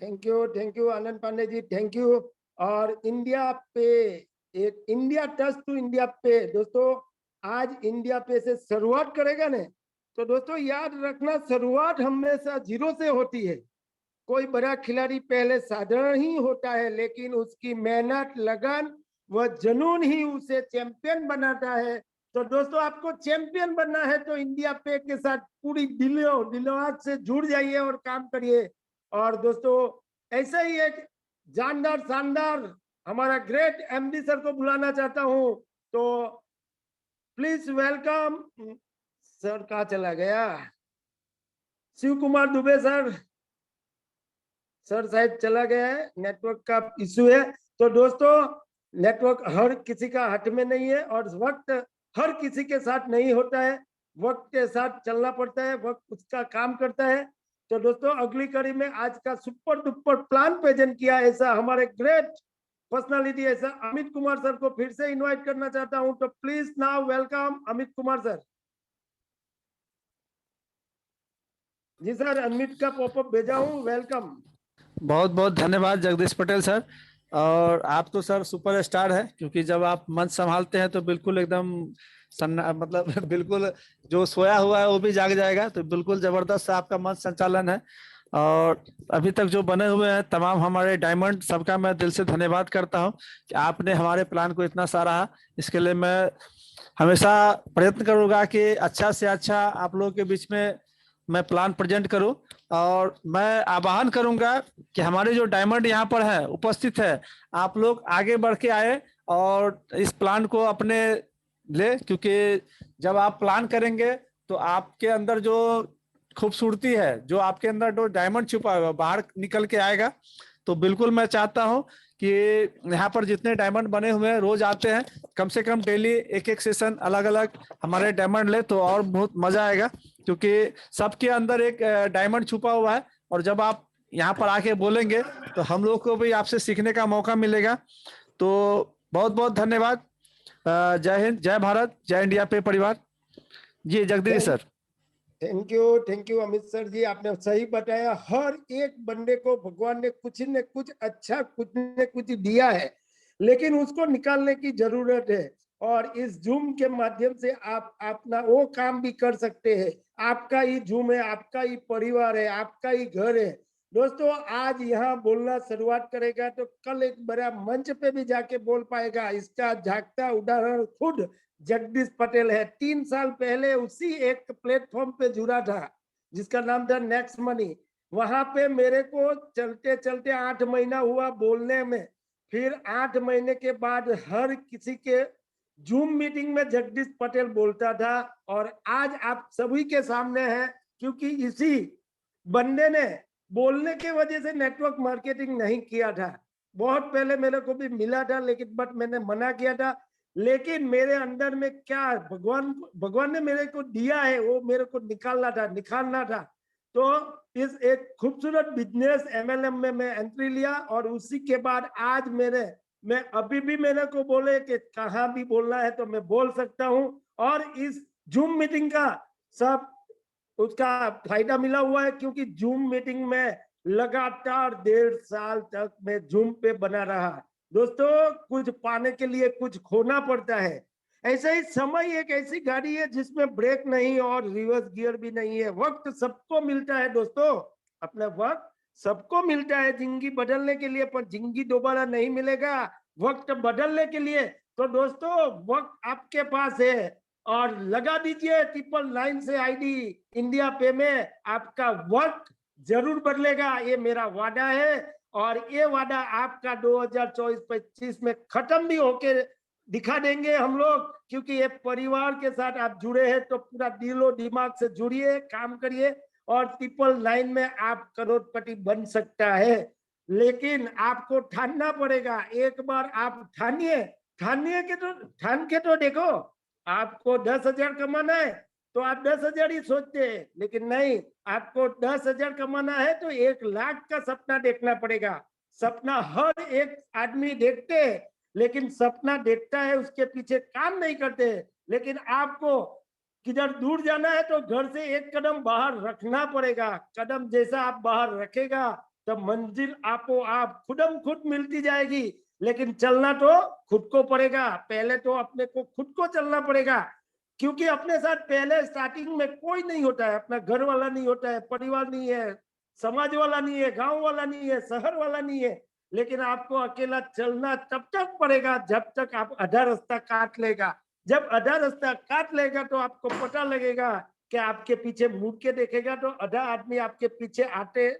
Thank you Anand Pandey ji, thank you. और इंडिया पे एक इंडिया टच टू इंडिया पे, दोस्तों आज इंडिया पे से शुरुआत करेगा ना, तो दोस्तों याद रखना शुरुआत हमेशा जीरो से होती है। कोई बड़ा खिलाड़ी पहले साधारण ही होता है, लेकिन उसकी मेहनत लगन व जुनून ही उसे चैंपियन बनाता है। तो दोस्तों आपको चैंपियन बनना है तो इंडिया पे के साथ पूरी दिलों से जुड़ जाइए और काम करिए। और दोस्तों ऐसा ही एक जानदार शानदार हमारा ग्रेट एमडी सर को बुलाना चाहता हूं, तो प्लीज वेलकम सर। कहाँ चला गया शिव कुमार दुबे सर? सर शायद चला गया है, नेटवर्क का इशू है। तो दोस्तों नेटवर्क हर किसी का हाथ में नहीं है और वक्त हर किसी के साथ नहीं होता है, वक्त के साथ चलना पड़ता है, वक्त उसका काम करता है। तो दोस्तों अगली कड़ी में आज का सुपर डुपर प्लान प्रेजेंट किया ऐसा हमारे ग्रेट पर्सनालिटी ऐसा अमित कुमार सर को फिर से इनवाइट करना चाहता हूं। तो please now welcome Amit Kumar sir. जी सर, अमित का पॉपअप भेजा हूं, वेलकम। बहुत बहुत धन्यवाद जगदीश पटेल सर। और आप तो सर सुपर स्टार है, क्योंकि जब आप मंच संभालते हैं तो बिल्कुल एकदम मतलब बिल्कुल जो सोया हुआ है वो भी जाग जाएगा। तो बिल्कुल जबरदस्त आपका मंच संचालन है। और अभी तक जो बने हुए हैं तमाम हमारे डायमंड, सबका मैं दिल से धन्यवाद करता हूं कि आपने हमारे प्लान को इतना सराहा। इसके लिए मैं हमेशा प्रयत्न करूंगा कि अच्छा से अच्छा आप लोगों के बीच में मैं प्लान प्रेजेंट करूं। और मैं आह्वान करूंगा कि हमारे जो डायमंड यहाँ पर है उपस्थित है, आप लोग आगे बढ़ के आए और इस प्लान को अपने ले, क्योंकि जब आप प्लान करेंगे तो आपके अंदर जो खूबसूरती है, जो आपके अंदर जो डायमंड छुपा हुआ बाहर निकल के आएगा। तो बिल्कुल मैं चाहता हूं कि यहाँ पर जितने डायमंड बने हुए हैं रोज आते हैं, कम से कम डेली एक एक सेशन अलग अलग हमारे डायमंड ले तो और बहुत मजा आएगा, क्योंकि सबके अंदर एक डायमंड छुपा हुआ है। और जब आप यहाँ पर आके बोलेंगे तो हम लोग को भी आपसे सीखने का मौका मिलेगा। तो बहुत बहुत धन्यवाद। जय हिंद, जय भारत, जय इंडिया पे परिवार। जी Jagdish sir. Thank you Amit sir ji, आपने सही बताया। हर एक बंदे को भगवान ने कुछ न कुछ अच्छा, कुछ न कुछ दिया है, लेकिन उसको निकालने की जरूरत है। और इस जूम के माध्यम से आप अपना वो काम भी कर सकते हैं। आपका ही जूम है, आपका ही परिवार है, आपका ही घर है। दोस्तों आज यहाँ बोलना शुरुआत करेगा तो कल एक बड़ा मंच पे भी जाके बोल पाएगा। इसका झांकता उदाहरण खुद जगदीश पटेल है। 3 साल पहले उसी एक प्लेटफॉर्म पे जुड़ा था जिसका नाम था नेक्स्ट मनी। वहां पे मेरे को चलते चलते 8 महीना हुआ बोलने में। फिर 8 महीने के बाद हर किसी के जूम मीटिंग में जगदीश पटेल बोलता था। और आज आप सभी के सामने है क्योंकि इसी बंदे ने बोलने के वजह से नेटवर्क मार्केटिंग नहीं किया था। बहुत पहले मेरे को भी मिला था, लेकिन बट मैंने मना किया था। लेकिन मेरे अंदर में क्या भगवान ने मेरे को दिया है वो मेरे को निकालना था। तो इस एक खूबसूरत बिजनेस MLM में मैं एंट्री लिया। और उसी के बाद आज मैं अभी भी मेरे को बोले कि कहाँ भी बोलना है तो मैं बोल सकता हूँ। और इस जूम मीटिंग का सब उसका फायदा मिला हुआ है, क्योंकि जूम मीटिंग में लगातार 1.5 साल तक मैं जूम पे बना रहा। दोस्तों कुछ पाने के लिए कुछ खोना पड़ता है। ऐसे ही समय एक ऐसी गाड़ी है जिसमें ब्रेक नहीं और रिवर्स गियर भी नहीं है। वक्त सबको मिलता है दोस्तों, अपना वक्त सबको मिलता है जिंदगी बदलने के लिए, पर जिंदगी दोबारा नहीं मिलेगा वक्त बदलने के लिए। तो दोस्तों वक्त आपके पास है और लगा दीजिए 999 से ID इंडिया पे में, आपका वक्त जरूर बदलेगा, ये मेरा वादा है। और ये वादा आपका 2024-25 में खत्म भी होके दिखा देंगे हम लोग, क्योंकि ये परिवार के साथ आप जुड़े हैं। तो पूरा दिलो दिमाग से जुड़िए, काम करिए और 999 में आप करोड़पति बन सकता है। लेकिन आपको ठानना पड़ेगा। एक बार आप ठान के तो देखो। आपको 10,000 कमाना है तो आप 10,000 ही सोचते हैं, लेकिन नहीं, आपको 10,000 कमाना है तो 1 लाख का सपना देखना पड़ेगा। सपना हर एक आदमी देखते हैं, लेकिन सपना देखता है, उसके पीछे काम नहीं करते। लेकिन आपको किधर दूर जाना है तो घर से 1 कदम बाहर रखना पड़ेगा। कदम जैसा आप बाहर रखेगा तो मंजिल आपको आप खुद मिलती जाएगी। लेकिन चलना तो खुद को पड़ेगा। पहले तो अपने को खुद को चलना पड़ेगा, क्योंकि अपने साथ पहले स्टार्टिंग में कोई नहीं होता है। अपना घर वाला नहीं होता है, परिवार नहीं है, समाज वाला नहीं है, गांव वाला नहीं है, शहर वाला नहीं है। लेकिन आपको अकेला चलना तब तक पड़ेगा जब तक आप आधा रास्ता काट लेगा। जब आधा रास्ता काट लेगा तो आपको पता लगेगा कि आपके पीछे मुड़ के देखेगा तो आधा आदमी आपके पीछे आते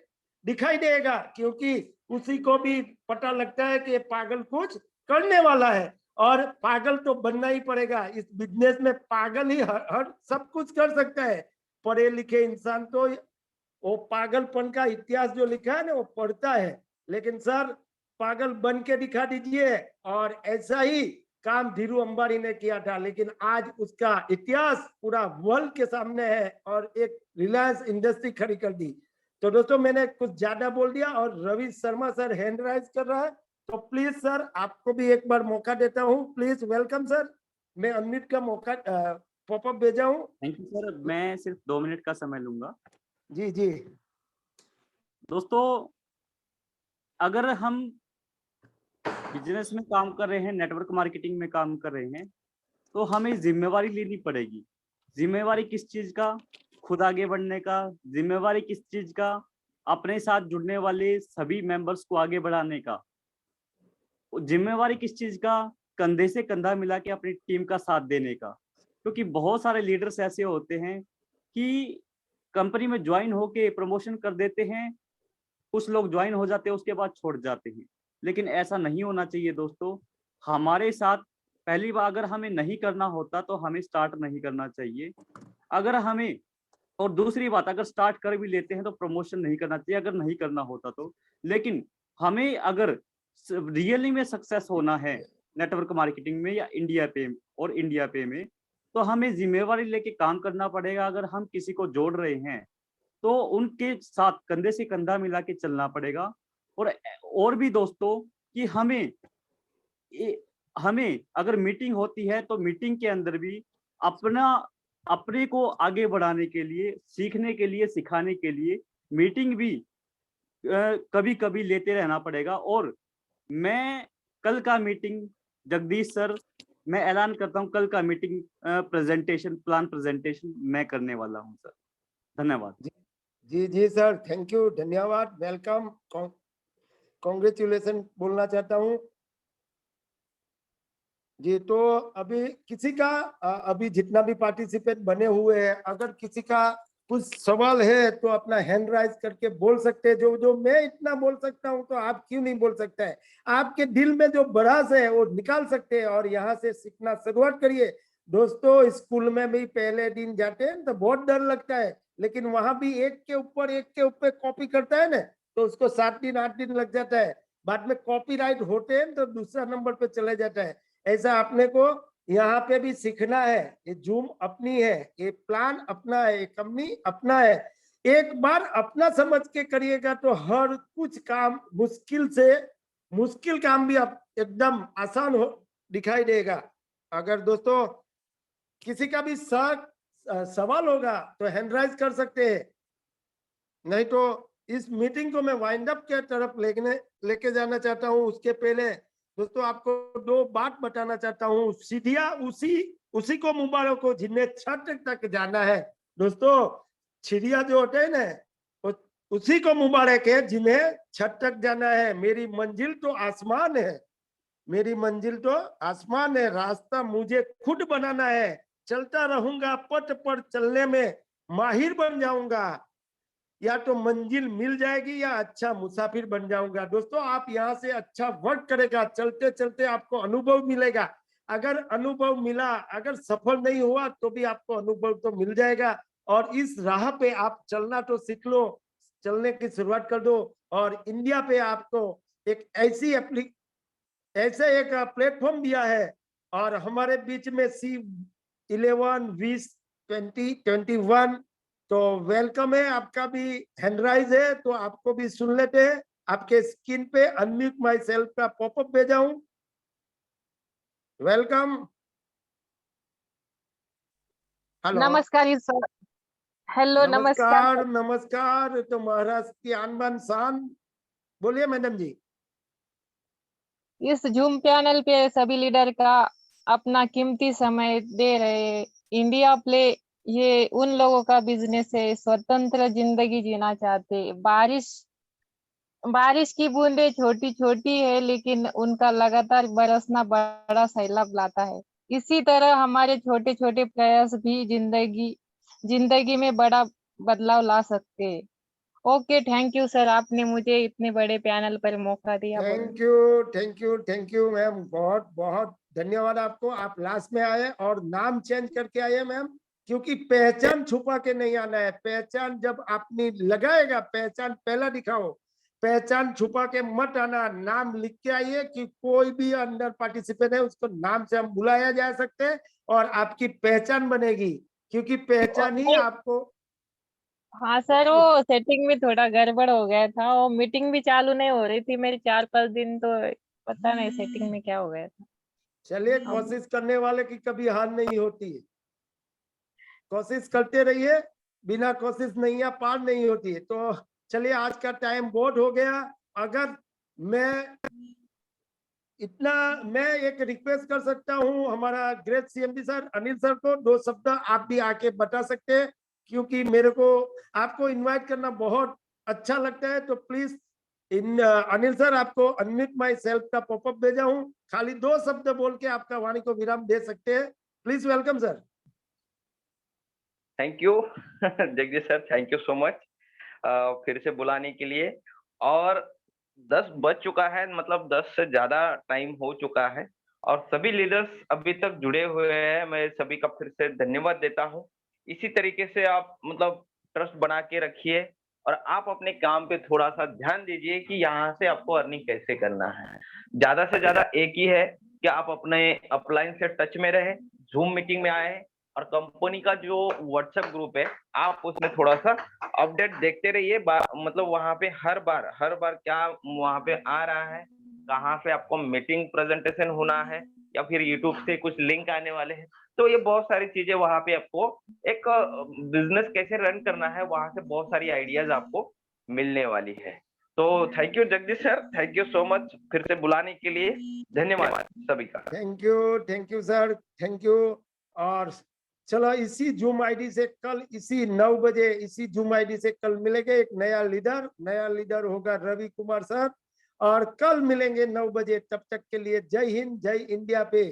दिखाई देगा, क्योंकि उसी को भी पता लगता है कि पागल कुछ करने वाला है। और पागल तो बनना ही पड़ेगा। इस बिजनेस में पागल ही हर सब कुछ कर सकता है। पढ़े लिखे इंसान तो वो पागलपन का इतिहास जो लिखा है ना वो पढ़ता है। लेकिन सर पागल बन के दिखा दीजिए। और ऐसा ही काम धीरू अंबानी ने किया था, लेकिन आज उसका इतिहास पूरा वर्ल्ड के सामने है और एक रिलायंस इंडस्ट्री खड़ी कर दी। तो दोस्तों मैंने कुछ ज्यादा बोल दिया और Ravi Sharma sir hand raise कर रहा है, तो प्लीज सर आपको भी एक बार मौका देता हूं। Please welcome sir. मैं अनम्यूट का मौका पॉपअप भेजा हूं। थैंक यू सर, मैं सिर्फ 2 मिनट का समय लूंगा। जी जी दोस्तों अगर हम बिजनेस में काम कर रहे हैं, नेटवर्क मार्केटिंग में काम कर रहे हैं, तो हमें जिम्मेवारी लेनी पड़ेगी। जिम्मेवारी किस चीज का? खुद आगे बढ़ने का। जिम्मेवारी किस चीज का? अपने साथ जुड़ने वाले सभी मेंबर्स को आगे बढ़ाने का। जिम्मेवारी किस चीज का? कंधे से कंधा मिला के अपनी टीम का साथ देने का। क्योंकि बहुत सारे लीडर्स ऐसे होते हैं कि कंपनी में ज्वाइन होके प्रमोशन कर देते हैं, कुछ लोग ज्वाइन हो जाते हैं उसके बाद छोड़ जाते हैं। लेकिन ऐसा नहीं होना चाहिए दोस्तों। हमारे साथ पहली बार अगर हमें नहीं करना होता तो हमें स्टार्ट नहीं करना चाहिए। अगर हमें, और दूसरी बात, अगर स्टार्ट कर भी लेते हैं तो प्रमोशन नहीं करना चाहिए अगर नहीं करना होता तो। लेकिन हमें अगर रियली में सक्सेस होना है नेटवर्क मार्केटिंग में या इंडिया पे में, तो हमें जिम्मेवारी लेके काम करना पड़ेगा। अगर हम किसी को जोड़ रहे हैं तो उनके साथ कंधे से कंधा मिला के चलना पड़ेगा। और भी दोस्तों कि हमें अगर मीटिंग होती है तो मीटिंग के अंदर भी अपने को आगे बढ़ाने के लिए, सीखने के लिए, सिखाने के लिए मीटिंग भी कभी-कभी लेते रहना पड़ेगा। और मैं कल का मीटिंग जगदीश सर, मैं ऐलान करता हूँ कल का मीटिंग प्लान प्रेजेंटेशन मैं करने वाला हूँ सर। धन्यवाद। जी सर, थैंक यू, धन्यवाद, वेलकम, कॉन्ग्रेचुलेसन बोलना चाहता हूँ जी। तो अभी किसी का अभी जितना भी पार्टिसिपेंट बने हुए हैं, अगर किसी का कुछ सवाल है तो अपना हैंड राइज करके बोल सकते हैं। जो मैं इतना बोल सकता हूं तो आप क्यों नहीं बोल सकते हैं? आपके दिल में जो भड़ास है वो निकाल सकते हैं और यहाँ से सीखना शुरुआत करिए। दोस्तों, स्कूल में भी पहले दिन जाते हैं तो बहुत डर लगता है, लेकिन वहां भी एक के ऊपर कॉपी करता है ना, तो उसको 7 दिन 8 दिन लग जाता है। बाद में कॉपीराइट होते हैं तो दूसरा नंबर पे चले जाता है। ऐसा आपने को यहाँ पे भी सीखना है। ये जूम अपनी है, ये प्लान अपना है, ये कंपनी अपना है। एक बार अपना समझ के करिएगा तो हर कुछ काम मुश्किल काम भी अब एकदम आसान हो दिखाई देगा। अगर दोस्तों किसी का भी सवाल होगा तो हैंड राइज कर सकते हैं, नहीं तो इस मीटिंग को मैं वाइंड अप के तरफ लेके जाना चाहता हूँ। उसके पहले दोस्तों आपको 2 बात बताना चाहता हूँ। सीढ़ियां उसी को मुबारक हो जिन्हें छत तक जाना है। दोस्तों, सीढ़ियां जो होते हैं ना, उसी को मुबारक है जिन्हें छत तक जाना है। मेरी मंजिल तो आसमान है, मेरी मंजिल तो आसमान है, रास्ता मुझे खुद बनाना है। चलता रहूंगा पथ पर चलने में, माहिर बन जाऊंगा। या तो मंजिल मिल जाएगी या अच्छा मुसाफिर बन जाऊंगा। दोस्तों, आप यहाँ से अच्छा वर्क करेगा, चलते चलते आपको अनुभव मिलेगा। अगर अनुभव मिला, अगर सफल नहीं हुआ तो भी आपको अनुभव तो मिल जाएगा। और इस राह पे आप चलना तो सीख लो, चलने की शुरुआत कर दो। और इंडिया पे आपको एक ऐसे एक प्लेटफॉर्म दिया है। और हमारे बीच में C11 20 20 21 तो वेलकम है। आपका भी हैंड राइज है तो आपको भी सुन लेते हैं। आपके स्क्रीन पे अनम्यूट माई सेल्फ का पॉपअप भेजा हूं। वेलकम। हेलो, नमस्कार सर। हेलो, नमस्कार। नमस्कार। तो महाराष्ट्र की आन बान शान, बोलिए मैडम जी। इस जूम पैनल पे सभी लीडर का अपना कीमती समय दे रहे। इंडिया प्ले ये उन लोगों का बिजनेस है, स्वतंत्र जिंदगी जीना चाहते। बारिश की बूंदें छोटी छोटी है, लेकिन उनका लगातार बरसना बड़ा सैलाब लाता है। इसी तरह हमारे छोटे छोटे प्रयास भी जिंदगी में बड़ा बदलाव ला सकते हैं। ओके, थैंक यू सर, आपने मुझे इतने बड़े पैनल पर मौका दिया। थैंक यू मैम, बहुत बहुत धन्यवाद आपको। आप लास्ट में आए और नाम चेंज करके आए मैम, क्योंकि पहचान छुपा के नहीं आना है। पहचान जब आपने लगाएगा, पहचान पहला दिखाओ, पहचान छुपा के मत आना। नाम लिख के आइए कि कोई भी अंडर पार्टिसिपेंट है उसको नाम से हम बुलाया जा सकते हैं और आपकी पहचान बनेगी, क्योंकि पहचान ही आपको। हाँ सर, वो सेटिंग में थोड़ा गड़बड़ हो गया था। वो मीटिंग भी चालू नहीं हो रही थी मेरी 4-5 दिन, तो पता नहीं सेटिंग में क्या हो गया था। चलिए, कोशिश करने वाले की कभी हार नहीं होती है। कोशिश करते रहिए, बिना कोशिश नहीं या पार नहीं होती है। तो चलिए, आज का टाइम बहुत हो गया। अगर मैं एक रिक्वेस्ट कर सकता हूं हमारा great CMD sir Anil sir को, 2 शब्द आप भी आके बता सकते हैं, क्योंकि मेरे को आपको इनवाइट करना बहुत अच्छा लगता है। तो प्लीज अनिल सर, आपको अनम्यूट माई सेल्फ का पॉपअप भेजा हूं, खाली 2 शब्द बोल के आपका वाणी को विराम दे सकते हैं। Please welcome sir. Thank you Jagdish sir, thank you so much फिर से बुलाने के लिए। और 10 बज चुका है, मतलब 10 से ज्यादा टाइम हो चुका है और सभी लीडर्स अभी तक जुड़े हुए हैं। मैं सभी का फिर से धन्यवाद देता हूं। इसी तरीके से आप मतलब ट्रस्ट बना के रखिए और आप अपने काम पे थोड़ा सा ध्यान दीजिए कि यहाँ से आपको अर्निंग कैसे करना है। ज्यादा से ज्यादा एक ही है कि आप अपने अपलाइन से टच में रहे, जूम मीटिंग में आए, और कंपनी का जो व्हाट्सएप ग्रुप है आप उसमें थोड़ा सा अपडेट देखते रहिए। मतलब वहां पे हर बार क्या वहां पे आ रहा है, कहाँ पे आपको मीटिंग प्रेजेंटेशन होना है, या फिर यूट्यूब से कुछ लिंक आने वाले हैं। तो ये बहुत सारी चीजें वहां पे आपको एक बिजनेस कैसे रन करना है, वहां से बहुत सारी आइडियाज आपको मिलने वाली है। तो thank you Jagdish sir, thank you so much फिर से बुलाने के लिए, धन्यवाद सभी का। Thank you sir, thank you. और चलो इसी जूम आईडी से कल इसी 9 बजे इसी जूम आईडी से कल मिलेंगे एक नया लीडर होगा रवि कुमार सर, और कल मिलेंगे 9 बजे। तब तक के लिए जय हिंद, जय इंडिया पे।